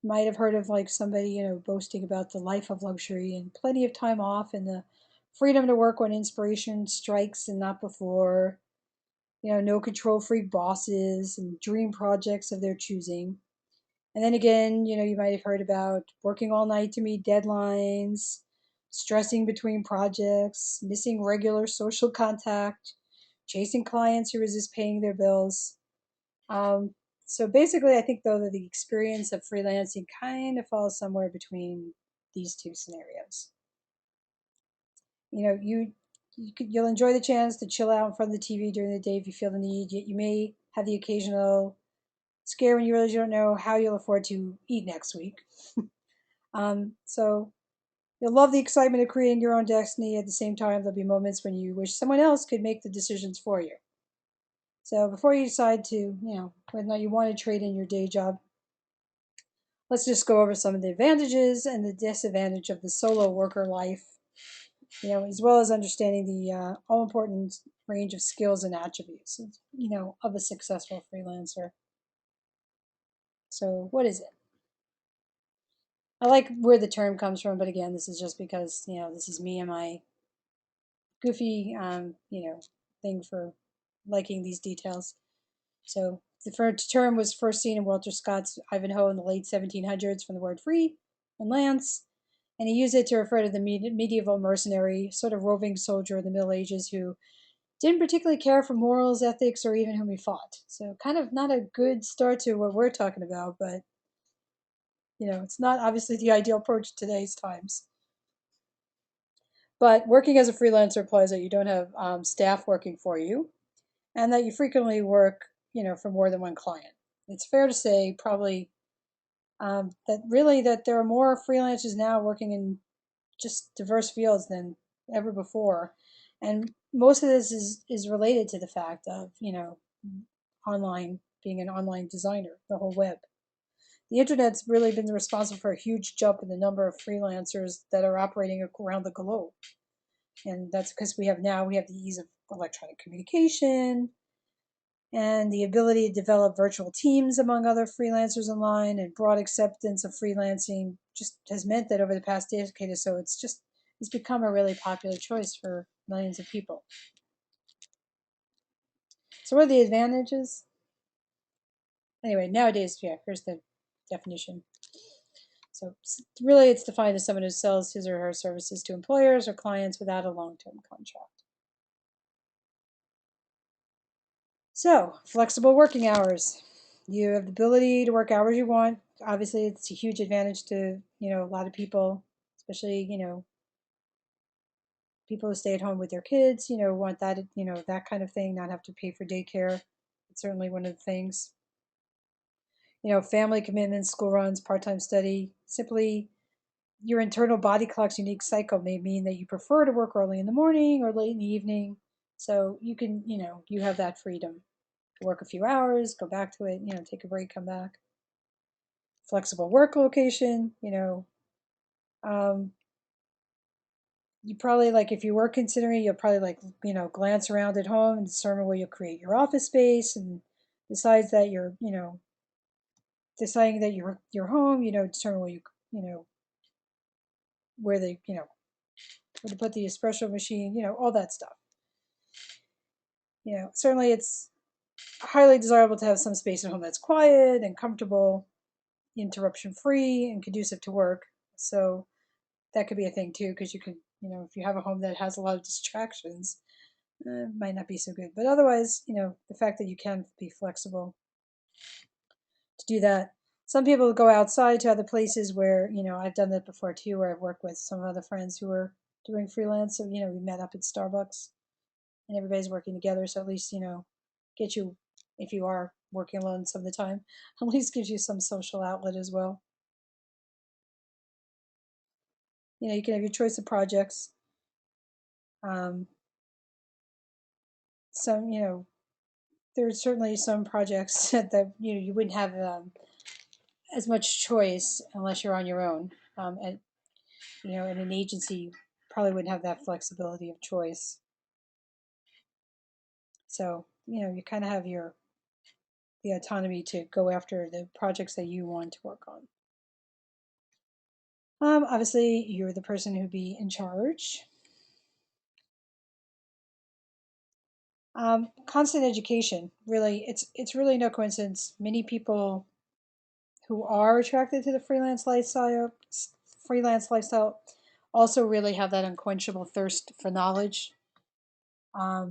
might have heard of like somebody, boasting about the life of luxury and plenty of time off and the freedom to work when inspiration strikes and not before. No control freak bosses and dream projects of their choosing. And then again, you might have heard about working all night to meet deadlines, stressing between projects, missing regular social contact, chasing clients who resist paying their bills. Um, so basically, I think though that the experience of freelancing kind of falls somewhere between these two scenarios. You'll enjoy the chance to chill out in front of the TV during the day if you feel the need. Yet you may have the occasional scare when you realize you don't know how you'll afford to eat next week. So you'll love the excitement of creating your own destiny. At the same time, there'll be moments when you wish someone else could make the decisions for you. So before you decide to, whether or not you want to trade in your day job, let's just go over some of the advantages and the disadvantage of the solo worker life, as well as understanding the all important range of skills and attributes, of a successful freelancer. So what is it? I like where the term comes from, but again, this is just because, this is me and my goofy, thing for liking these details. So the term was first seen in Walter Scott's Ivanhoe in the late 1700s from the word free and lance, and he used it to refer to the medieval mercenary, sort of roving soldier in the Middle Ages who didn't particularly care for morals, ethics, or even whom he fought. So kind of not a good start to what we're talking about, but it's not obviously the ideal approach to today's times. But working as a freelancer implies that you don't have staff working for you, and that you frequently work, for more than one client. It's fair to say probably that really that there are more freelancers now working in just diverse fields than ever before, and most of this is related to the fact of online being an online designer, the whole web. The internet's really been responsible for a huge jump in the number of freelancers that are operating around the globe, and that's because we have the ease of electronic communication and the ability to develop virtual teams among other freelancers online, and broad acceptance of freelancing just has meant that over the past decade or so it's become a really popular choice for millions of people. So what are the advantages? Anyway, nowadays, yeah, here's the definition. So really it's defined as someone who sells his or her services to employers or clients without a long-term contract. So, flexible working hours. You have the ability to work hours you want. Obviously, it's a huge advantage to, a lot of people, especially, people who stay at home with their kids, want that, that kind of thing, not have to pay for daycare. It's certainly one of the things. Family commitments, school runs, part-time study. Simply, your internal body clock's unique cycle may mean that you prefer to work early in the morning or late in the evening. So you can, you have that freedom to work a few hours, go back to it, take a break, come back. Flexible work location, um, you probably like if you were considering, you'll probably like, glance around at home and determine where you'll create your office space, and decides that you're, deciding that you're home, determine where you know, where the, where to put the espresso machine, all that stuff. Certainly it's highly desirable to have some space at home that's quiet and comfortable, interruption free, and conducive to work. So that could be a thing too, because you can, if you have a home that has a lot of distractions, it might not be so good. But otherwise, the fact that you can be flexible to do that. Some people go outside to other places where, I've done that before too, where I've worked with some other friends who are doing freelance. So, we met up at Starbucks and everybody's working together. So at least, get you, if you are working alone some of the time, at least gives you some social outlet as well. You can have your choice of projects. Um, some, there's certainly some projects that you wouldn't have as much choice unless you're on your own. And in an agency, you probably wouldn't have that flexibility of choice. So you kind of have the autonomy to go after the projects that you want to work on. Obviously, you're the person who'd be in charge. Constant education. Really, it's really no coincidence. Many people who are attracted to the freelance lifestyle also really have that unquenchable thirst for knowledge. Um,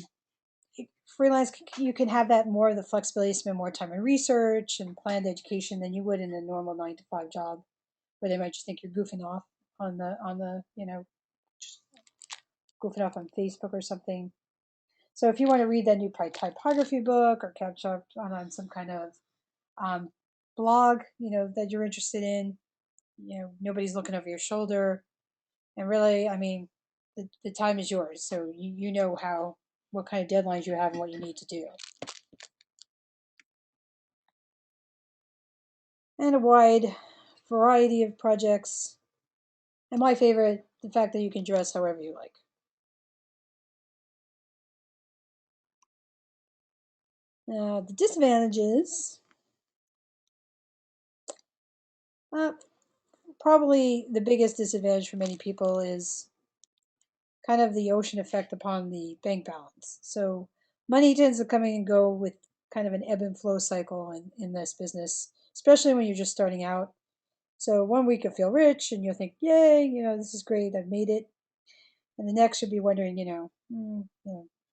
Freelance, you can have that more of the flexibility to spend more time in research and planned education than you would in a normal 9 to 5 job, where they might just think you're goofing off on the just goofing off on Facebook or something. So if you want to read that new typography book or catch up on some kind of um, blog, that you're interested in, nobody's looking over your shoulder. And really, I mean, the time is yours. So you know what kind of deadlines you have and what you need to do. And a wide variety of projects. And my favorite, the fact that you can dress however you like. Now, the disadvantages, uh, probably the biggest disadvantage for many people is kind of the ocean effect upon the bank balance. So money tends to come and go with kind of an ebb and flow cycle in this business, especially when you're just starting out. So one week you'll feel rich and you'll think, yay, this is great, I've made it. And the next you'll be wondering,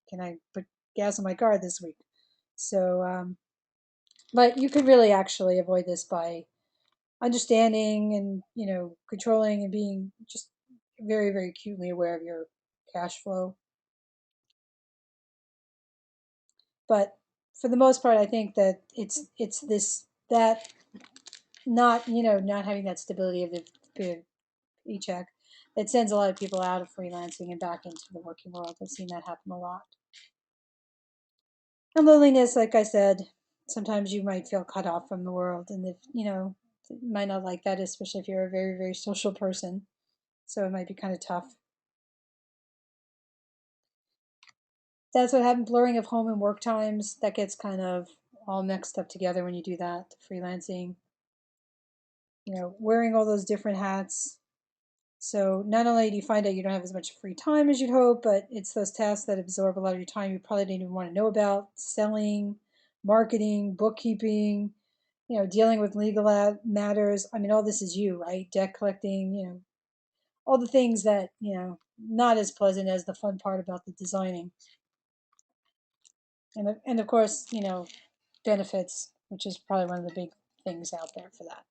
can I put gas in my car this week? So, but you can really actually avoid this by understanding and, controlling and being just very, very acutely aware of your cash flow. But for the most part, I think that it's this that not not having that stability of the paycheck that sends a lot of people out of freelancing and back into the working world. I've seen that happen a lot. And loneliness, like I said, sometimes you might feel cut off from the world, and if you might not like that, especially if you're a very, very social person. So it might be kind of tough. That's what happened. Blurring of home and work times, that gets kind of all mixed up together when you do that. Freelancing, wearing all those different hats. So not only do you find out you don't have as much free time as you'd hope, but it's those tasks that absorb a lot of your time you probably didn't even want to know about: selling, marketing, bookkeeping, dealing with legal matters. I mean, all this is you, right? Debt collecting, all the things that, not as pleasant as the fun part about the designing. And of course, benefits, which is probably one of the big things out there for that.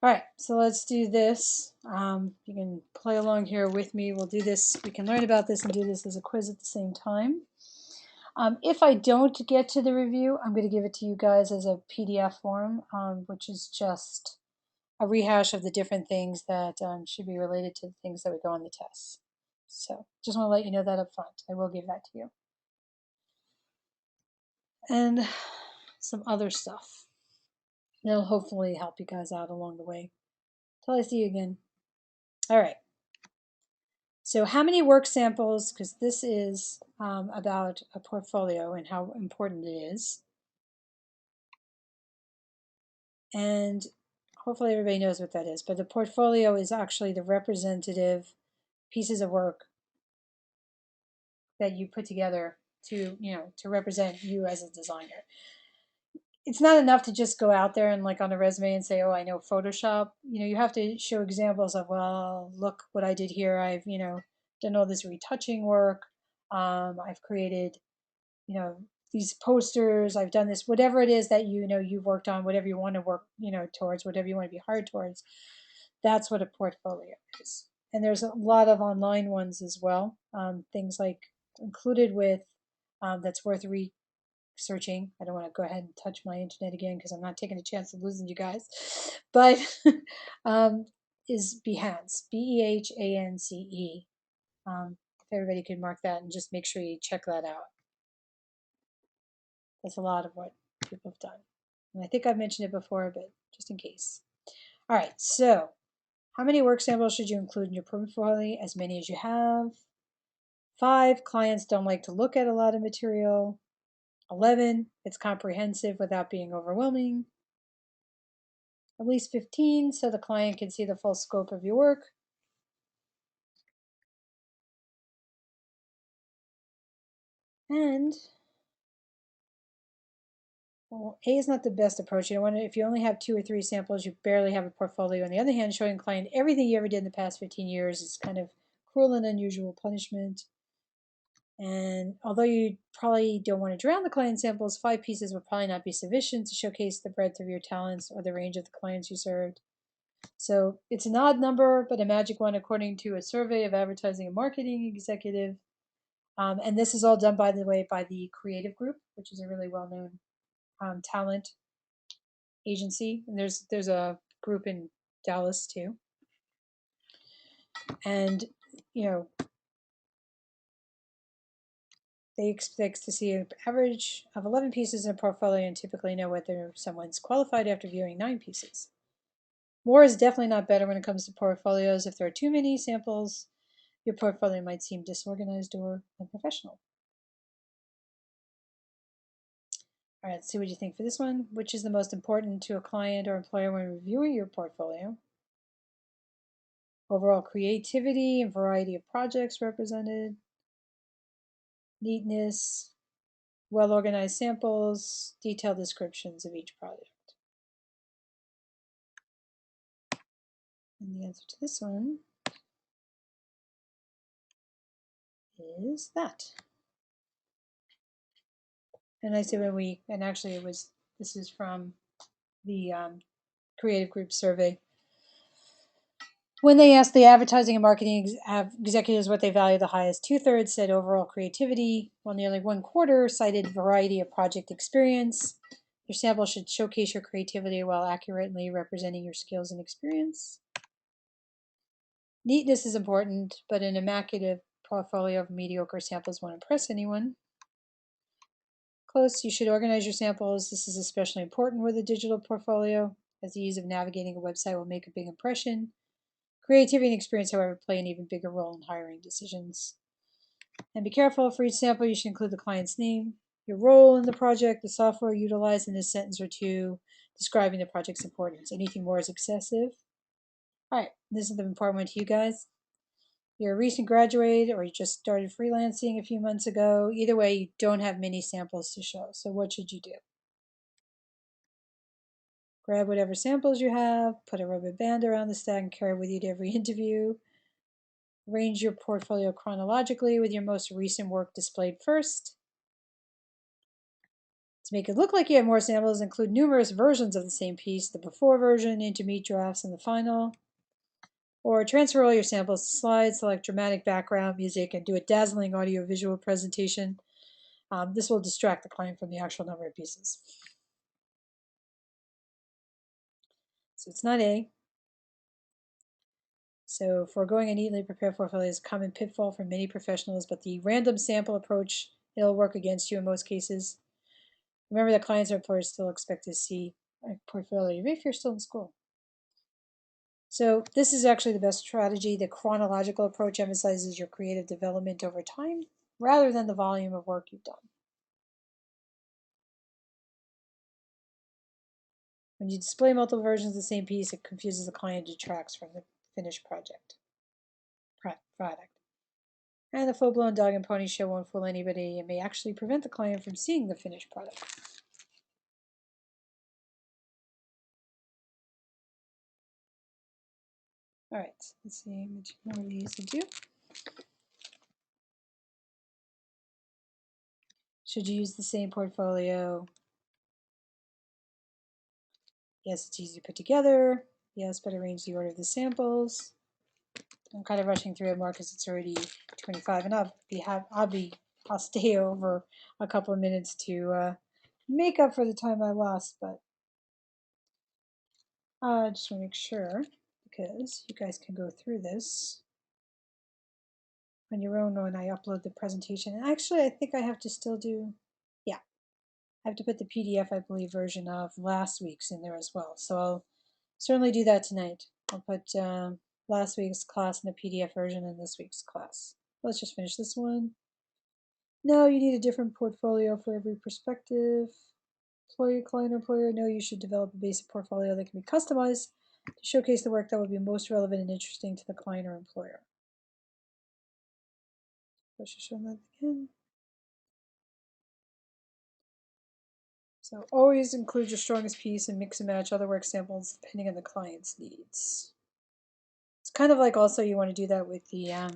All right, so let's do this. You can play along here with me. We'll do this. We can learn about this and do this as a quiz at the same time. If I don't get to the review, I'm going to give it to you guys as a PDF form, which is just a rehash of the different things that should be related to the things that would go on the tests. So just want to let you know that up front. I will give that to you. And some other stuff. That'll hopefully help you guys out along the way. Till I see you again. All right. So how many work samples, because this is about a portfolio and how important it is. And hopefully everybody knows what that is. But the portfolio is actually the representative pieces of work that you put together to, to represent you as a designer. It's not enough to just go out there and like on a resume and say, oh, I know Photoshop. You have to show examples of, well, look what I did here. I've, done all this retouching work. I've created, these posters. I've done this, whatever it is that, you've worked on, whatever you want to work, towards, whatever you want to be hired towards. That's what a portfolio is. And there's a lot of online ones as well. Things like included with, that's worth researching. I don't want to go ahead and touch my internet again because I'm not taking a chance of losing you guys. But is Behance, Behance. If everybody could mark that and just make sure you check that out. That's a lot of what people have done. And I think I've mentioned it before, but just in case. All right, so how many work samples should you include in your portfolio? As many as you have. 5, clients don't like to look at a lot of material. 11, it's comprehensive without being overwhelming. At least 15, so the client can see the full scope of your work. And well, A is not the best approach. If you only have 2 or 3 samples, you barely have a portfolio. On the other hand, showing a client everything you ever did in the past 15 years is kind of cruel and unusual punishment. And although you probably don't want to drown the client samples, 5 pieces would probably not be sufficient to showcase the breadth of your talents or the range of the clients you served. So it's an odd number, but a magic one according to a survey of advertising and marketing executive. And this is all done, by the way, by the Creative Group, which is a really well-known talent agency. And there's a group in Dallas too. And they expect to see an average of 11 pieces in a portfolio and typically know whether someone's qualified after viewing 9 pieces. More is definitely not better when it comes to portfolios. If there are too many samples, your portfolio might seem disorganized or unprofessional. All right, let's see what you think for this one. Which is the most important to a client or employer when reviewing your portfolio? Overall creativity and variety of projects represented, neatness, well-organized samples, detailed descriptions of each project. And the answer to this one is that. And I say and actually this is from the Creative Group survey. When they asked the advertising and marketing executives what they value the highest, 2/3 said overall creativity, while nearly 1/4 cited variety of project experience. Your sample should showcase your creativity while accurately representing your skills and experience. Neatness is important, but an immaculate portfolio of mediocre samples won't impress anyone. Close, you should organize your samples. This is especially important with a digital portfolio, as the ease of navigating a website will make a big impression. Creativity and experience, however, play an even bigger role in hiring decisions. And be careful, for each sample, you should include the client's name, your role in the project, the software utilized, in a sentence or two describing the project's importance. Anything more is excessive. All right, this is the important one to you guys. You're a recent graduate or you just started freelancing a few months ago. Either way, you don't have many samples to show. So what should you do? Grab whatever samples you have, put a rubber band around the stack and carry it with you to every interview. Arrange your portfolio chronologically with your most recent work displayed first. To make it look like you have more samples, include numerous versions of the same piece, the before version, intermediate drafts, and the final. Or transfer all your samples to slides, select dramatic background music, and do a dazzling audio-visual presentation. This will distract the client from the actual number of pieces. So it's not A. So foregoing a neatly prepared portfolio is a common pitfall for many professionals, but the random sample approach, it'll work against you in most cases. Remember that clients or employers still expect to see a portfolio, even if you're still in school. So this is actually the best strategy. The chronological approach emphasizes your creative development over time rather than the volume of work you've done. When you display multiple versions of the same piece, it confuses the client and detracts from the finished product. And the full-blown dog and pony show won't fool anybody and may actually prevent the client from seeing the finished product. All right, let's see how much more of these to do. Should you use the same portfolio? Yes, it's easy to put together. Yes, but arrange the order of the samples. I'm kind of rushing through it more because it's already 25, and I'll stay over a couple of minutes to make up for the time I lost, but I just want to make sure because you guys can go through this on your own when I upload the presentation. And actually, I think I have to still do, yeah, I have to put the PDF, I believe, version of last week's in there as well. So I'll certainly do that tonight. I'll put last week's class in the PDF version and this week's class. Let's just finish this one. No, you need a different portfolio for every perspective. Employee, client, employer. No, you should develop a basic portfolio that can be customized to showcase the work that would be most relevant and interesting to the client or employer. Let's just show that again. So always include your strongest piece and mix and match other work samples depending on the client's needs. It's kind of like also you want to do that with the a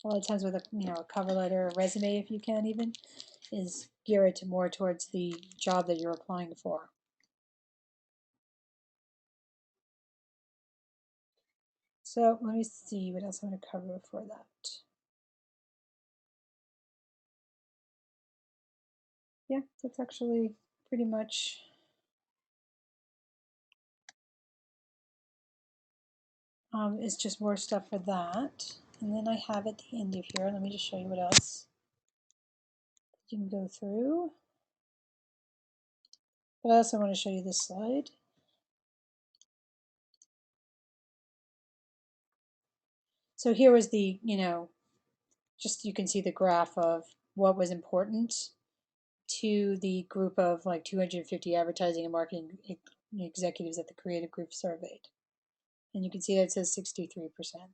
lot of times with a cover letter, a resume if you can even, is gear it more towards the job that you're applying for. So let me see what else I'm going to cover before that. Yeah, that's actually pretty much it's just more stuff for that. And then I have at the end of here, let me just show you what else you can go through. But I also want to show you this slide. So here was the, just you can see the graph of what was important to the group of like 250 advertising and marketing executives that the creative group surveyed. And you can see that it says 63%.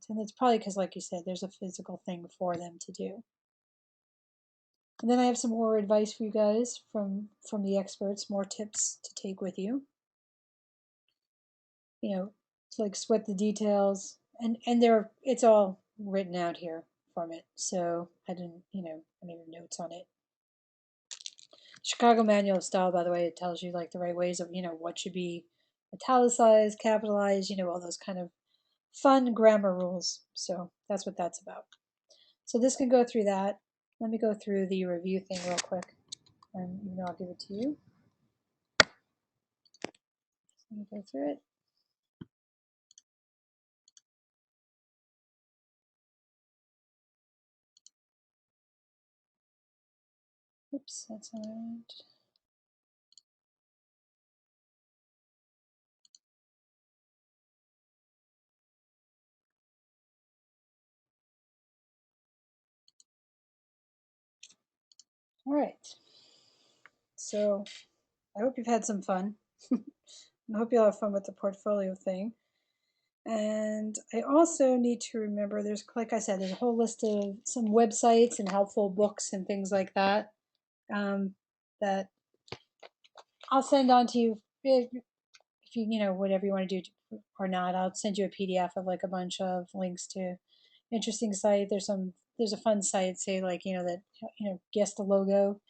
And it's probably because, like you said, there's a physical thing for them to do. And then I have some more advice for you guys from the experts, more tips to take with you. To like sweat the details, and it's all written out here from it. So I didn't, I made notes on it. Chicago Manual of Style, by the way, it tells you like the right ways of, what should be italicized, capitalized, all those kind of fun grammar rules. So that's what that's about. So this can go through that. Let me go through the review thing real quick, and I'll give it to you. Let me go through it. Oops, that's not right. All right. So I hope you've had some fun. I hope you'll have fun with the portfolio thing. And I also need to remember there's, like I said, there's a whole list of some websites and helpful books and things like that that I'll send on to you if you, whatever you want to do or not. I'll send you a PDF of like a bunch of links to interesting site. There's a fun site, say like, that, guess the logo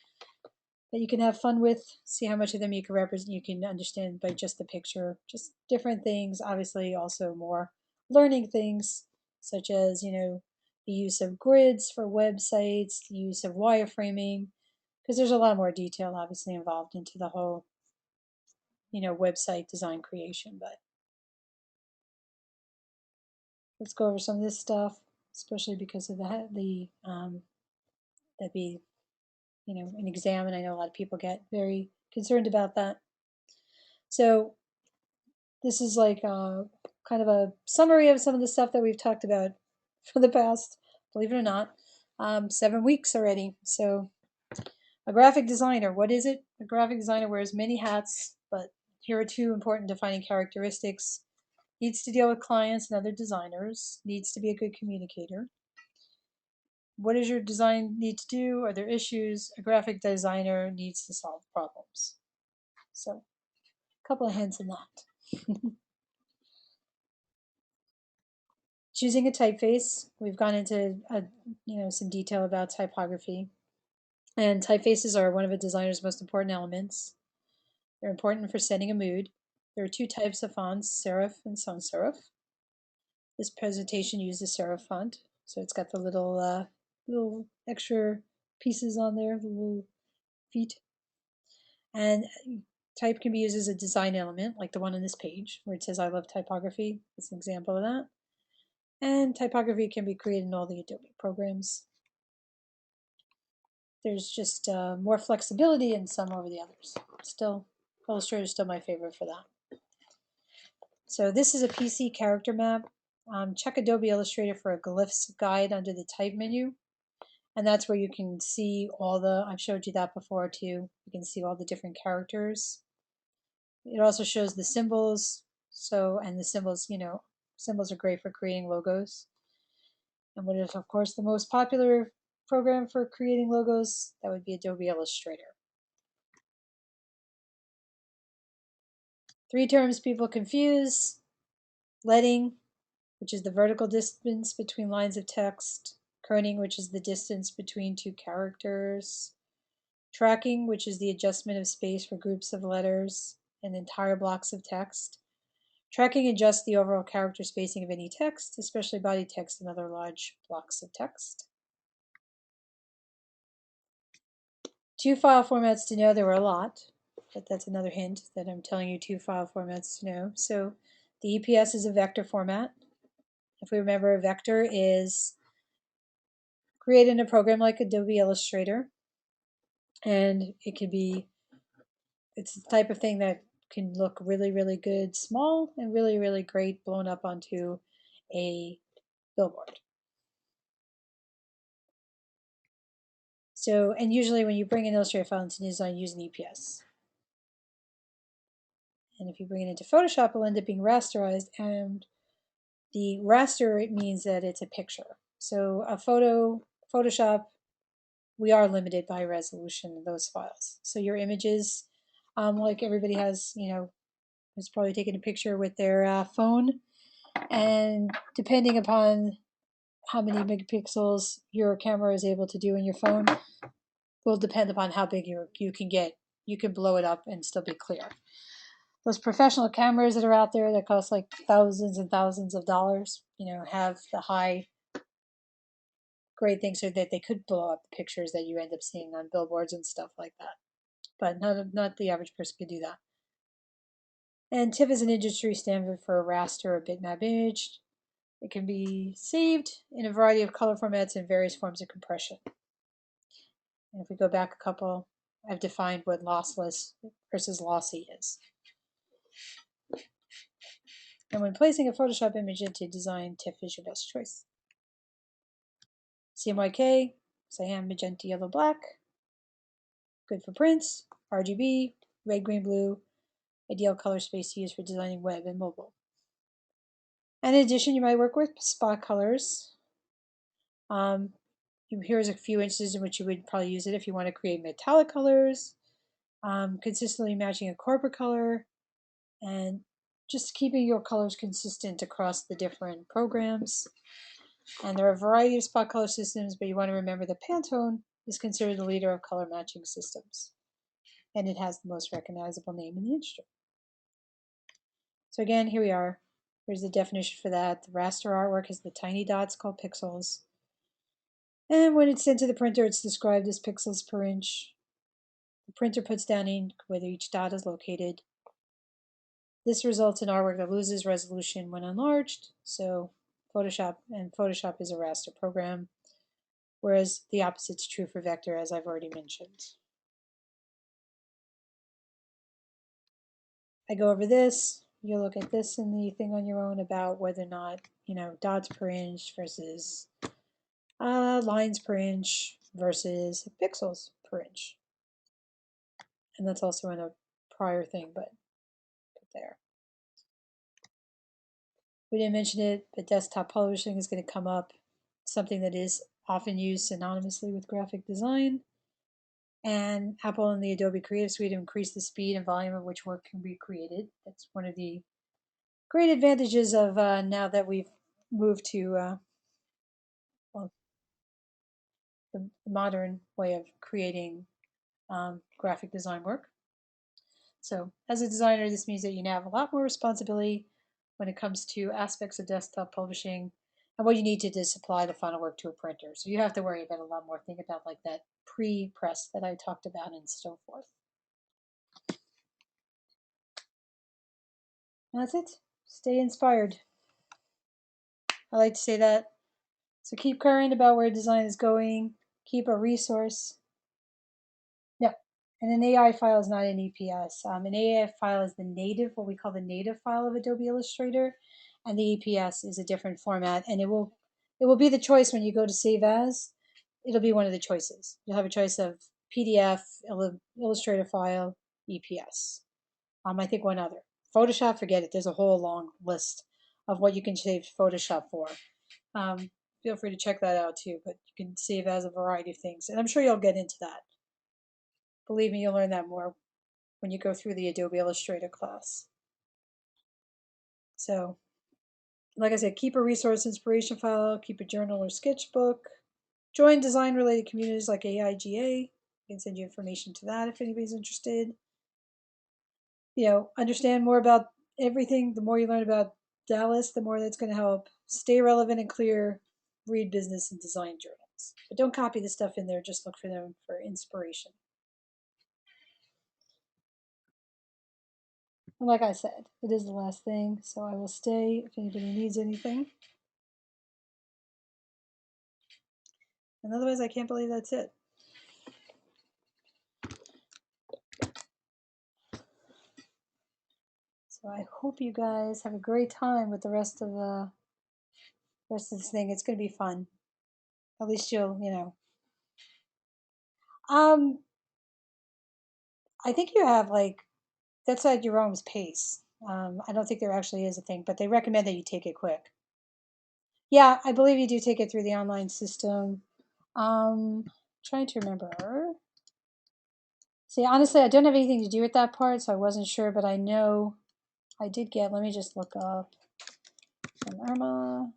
that you can have fun with, see how much of them you can represent, you can understand by just the picture, just different things. Obviously, also more learning things, such as, the use of grids for websites, the use of wireframing, because there's a lot more detail obviously involved into the whole, website design creation. But let's go over some of this stuff, especially because of that'd be, an exam, and I know a lot of people get very concerned about that. So this is like kind of a summary of some of the stuff that we've talked about for the past, believe it or not, 7 weeks already. So a graphic designer, what is it? A graphic designer wears many hats, but here are two important defining characteristics. Needs to deal with clients and other designers, needs to be a good communicator. What does your design need to do? Are there issues? A graphic designer needs to solve problems. So a couple of hints in that. Choosing a typeface, we've gone into some detail about typography. And typefaces are one of a designer's most important elements. They're important for setting a mood. There are two types of fonts, serif and sans serif. This presentation uses serif font, so it's got the little extra pieces on there, the little feet. And type can be used as a design element, like the one on this page, where it says I love typography. It's an example of that. And typography can be created in all the Adobe programs. There's just more flexibility in some over the others. Still, Illustrator is still my favorite for that. So this is a PC character map. Check Adobe Illustrator for a glyphs guide under the type menu. And that's where you can see I've showed you that before too. You can see all the different characters. It also shows the symbols. And the symbols, symbols are great for creating logos. And what is, of course, the most popular program for creating logos? That would be Adobe Illustrator. 3 terms people confuse: leading, which is the vertical distance between lines of text; kerning, which is the distance between 2 characters; tracking, which is the adjustment of space for groups of letters and entire blocks of text. Tracking adjusts the overall character spacing of any text, especially body text and other large blocks of text. 2 file formats to know. There were a lot, but that's another hint that I'm telling you 2 file formats to know. So the EPS is a vector format. If we remember, a vector is created in a program like Adobe Illustrator, and it's the type of thing that can look really, really good small and really, really great blown up onto a billboard. So, and usually when you bring an Illustrator file into design, use an EPS. And if you bring it into Photoshop, it'll end up being rasterized, and the raster, it means that it's a picture. So Photoshop, we are limited by resolution of those files. So your images, like everybody has, has probably taken a picture with their phone, and depending upon how many megapixels your camera is able to do in your phone will depend upon how big you can get. You can blow it up and still be clear. those professional cameras that are out there that cost like thousands and thousands of dollars, have the high grade things so that they could blow up the pictures that you end up seeing on billboards and stuff like that. But not the average person could do that. And TIFF is an industry standard for a raster or bitmap image. It can be saved in a variety of color formats and various forms of compression. And if we go back a couple, I've defined what lossless versus lossy is. And when placing a Photoshop image into design, TIFF is your best choice. CMYK, cyan, magenta, yellow, black. Good for prints. RGB, red, green, blue. Ideal color space to use for designing web and mobile. And in addition, you might work with spot colors. Here's a few instances in which you would probably use it if you want to create metallic colors, consistently matching a corporate color, and just keeping your colors consistent across the different programs. And there are a variety of spot color systems, but you want to remember that Pantone is considered the leader of color matching systems, and it has the most recognizable name in the industry. So again, here we are. Here's the definition for that. The raster artwork is the tiny dots called pixels. And when it's sent to the printer, it's described as pixels per inch. The printer puts down ink where each dot is located. This results in artwork that loses resolution when enlarged. So Photoshop is a raster program, whereas the opposite is true for vector, as I've already mentioned. I go over this. You look at this in the thing on your own about whether or not, dots per inch versus lines per inch versus pixels per inch. And that's also in a prior thing, but put there. We didn't mention it, but desktop publishing is going to come up, something that is often used synonymously with graphic design. And Apple and the Adobe Creative Suite have increased the speed and volume at which work can be created. That's one of the great advantages of now that we've moved to the modern way of creating graphic design work. So as a designer, this means that you now have a lot more responsibility when it comes to aspects of desktop publishing, and what you need to do is supply the final work to a printer. So you have to worry about a lot more, think about like that pre-press that I talked about and so forth. And that's it. Stay inspired. I like to say that. So keep current about where design is going. Keep a resource. No, and an AI file is not an EPS. An AI file is the native, what we call the native file of Adobe Illustrator, and the EPS is a different format, and it will be the choice when you go to save as. It'll be one of the choices. You'll have a choice of PDF, Illustrator file, EPS. I think one other. Photoshop, forget it. There's a whole long list of what you can save Photoshop for. Feel free to check that out too, but you can save as a variety of things, and I'm sure you'll get into that. Believe me, you'll learn that more when you go through the Adobe Illustrator class. So, like I said, keep a resource inspiration file, keep a journal or sketchbook, join design-related communities like AIGA. I can send you information to that if anybody's interested. Understand more about everything. The more you learn about Dallas, the more that's going to help. Stay relevant and clear. Read business and design journals. But don't copy the stuff in there. Just look for them for inspiration. And like I said, it is the last thing, so I will stay if anybody needs anything. And otherwise, I can't believe that's it. So I hope you guys have a great time with the rest of this thing. It's going to be fun. At least you'll. I think you have that's at your own pace. I don't think there actually is a thing, but they recommend that you take it quick. Yeah, I believe you do take it through the online system. Trying to remember. See, honestly, I don't have anything to do with that part, so I wasn't sure, but I know I did get, let me just look up from Irma.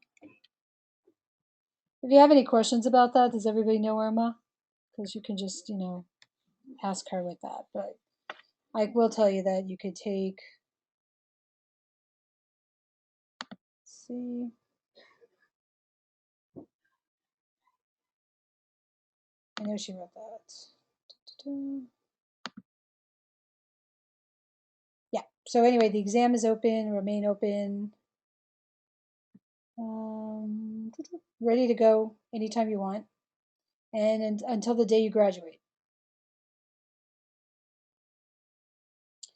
If you have any questions about that, does everybody know Irma? Because you can just, ask her with that. But I will tell you that you could take see. I know she wrote that. Yeah, so anyway, the exam is open, remain open. Ready to go anytime you want, and until the day you graduate.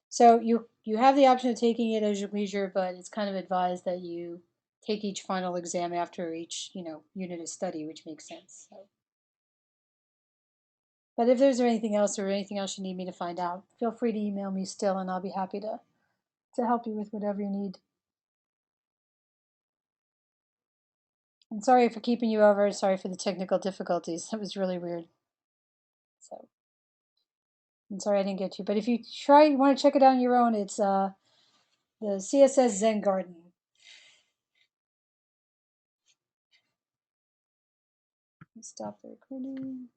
So you have the option of taking it as your leisure, but it's kind of advised that you take each final exam after each unit of study, which makes sense. So. But if there's anything else or anything else you need me to find out, feel free to email me still, and I'll be happy to help you with whatever you need. And sorry for keeping you over. Sorry for the technical difficulties. That was really weird. So, I'm sorry I didn't get you. But if you want to check it out on your own, it's the CSS Zen Garden. Stop the recording.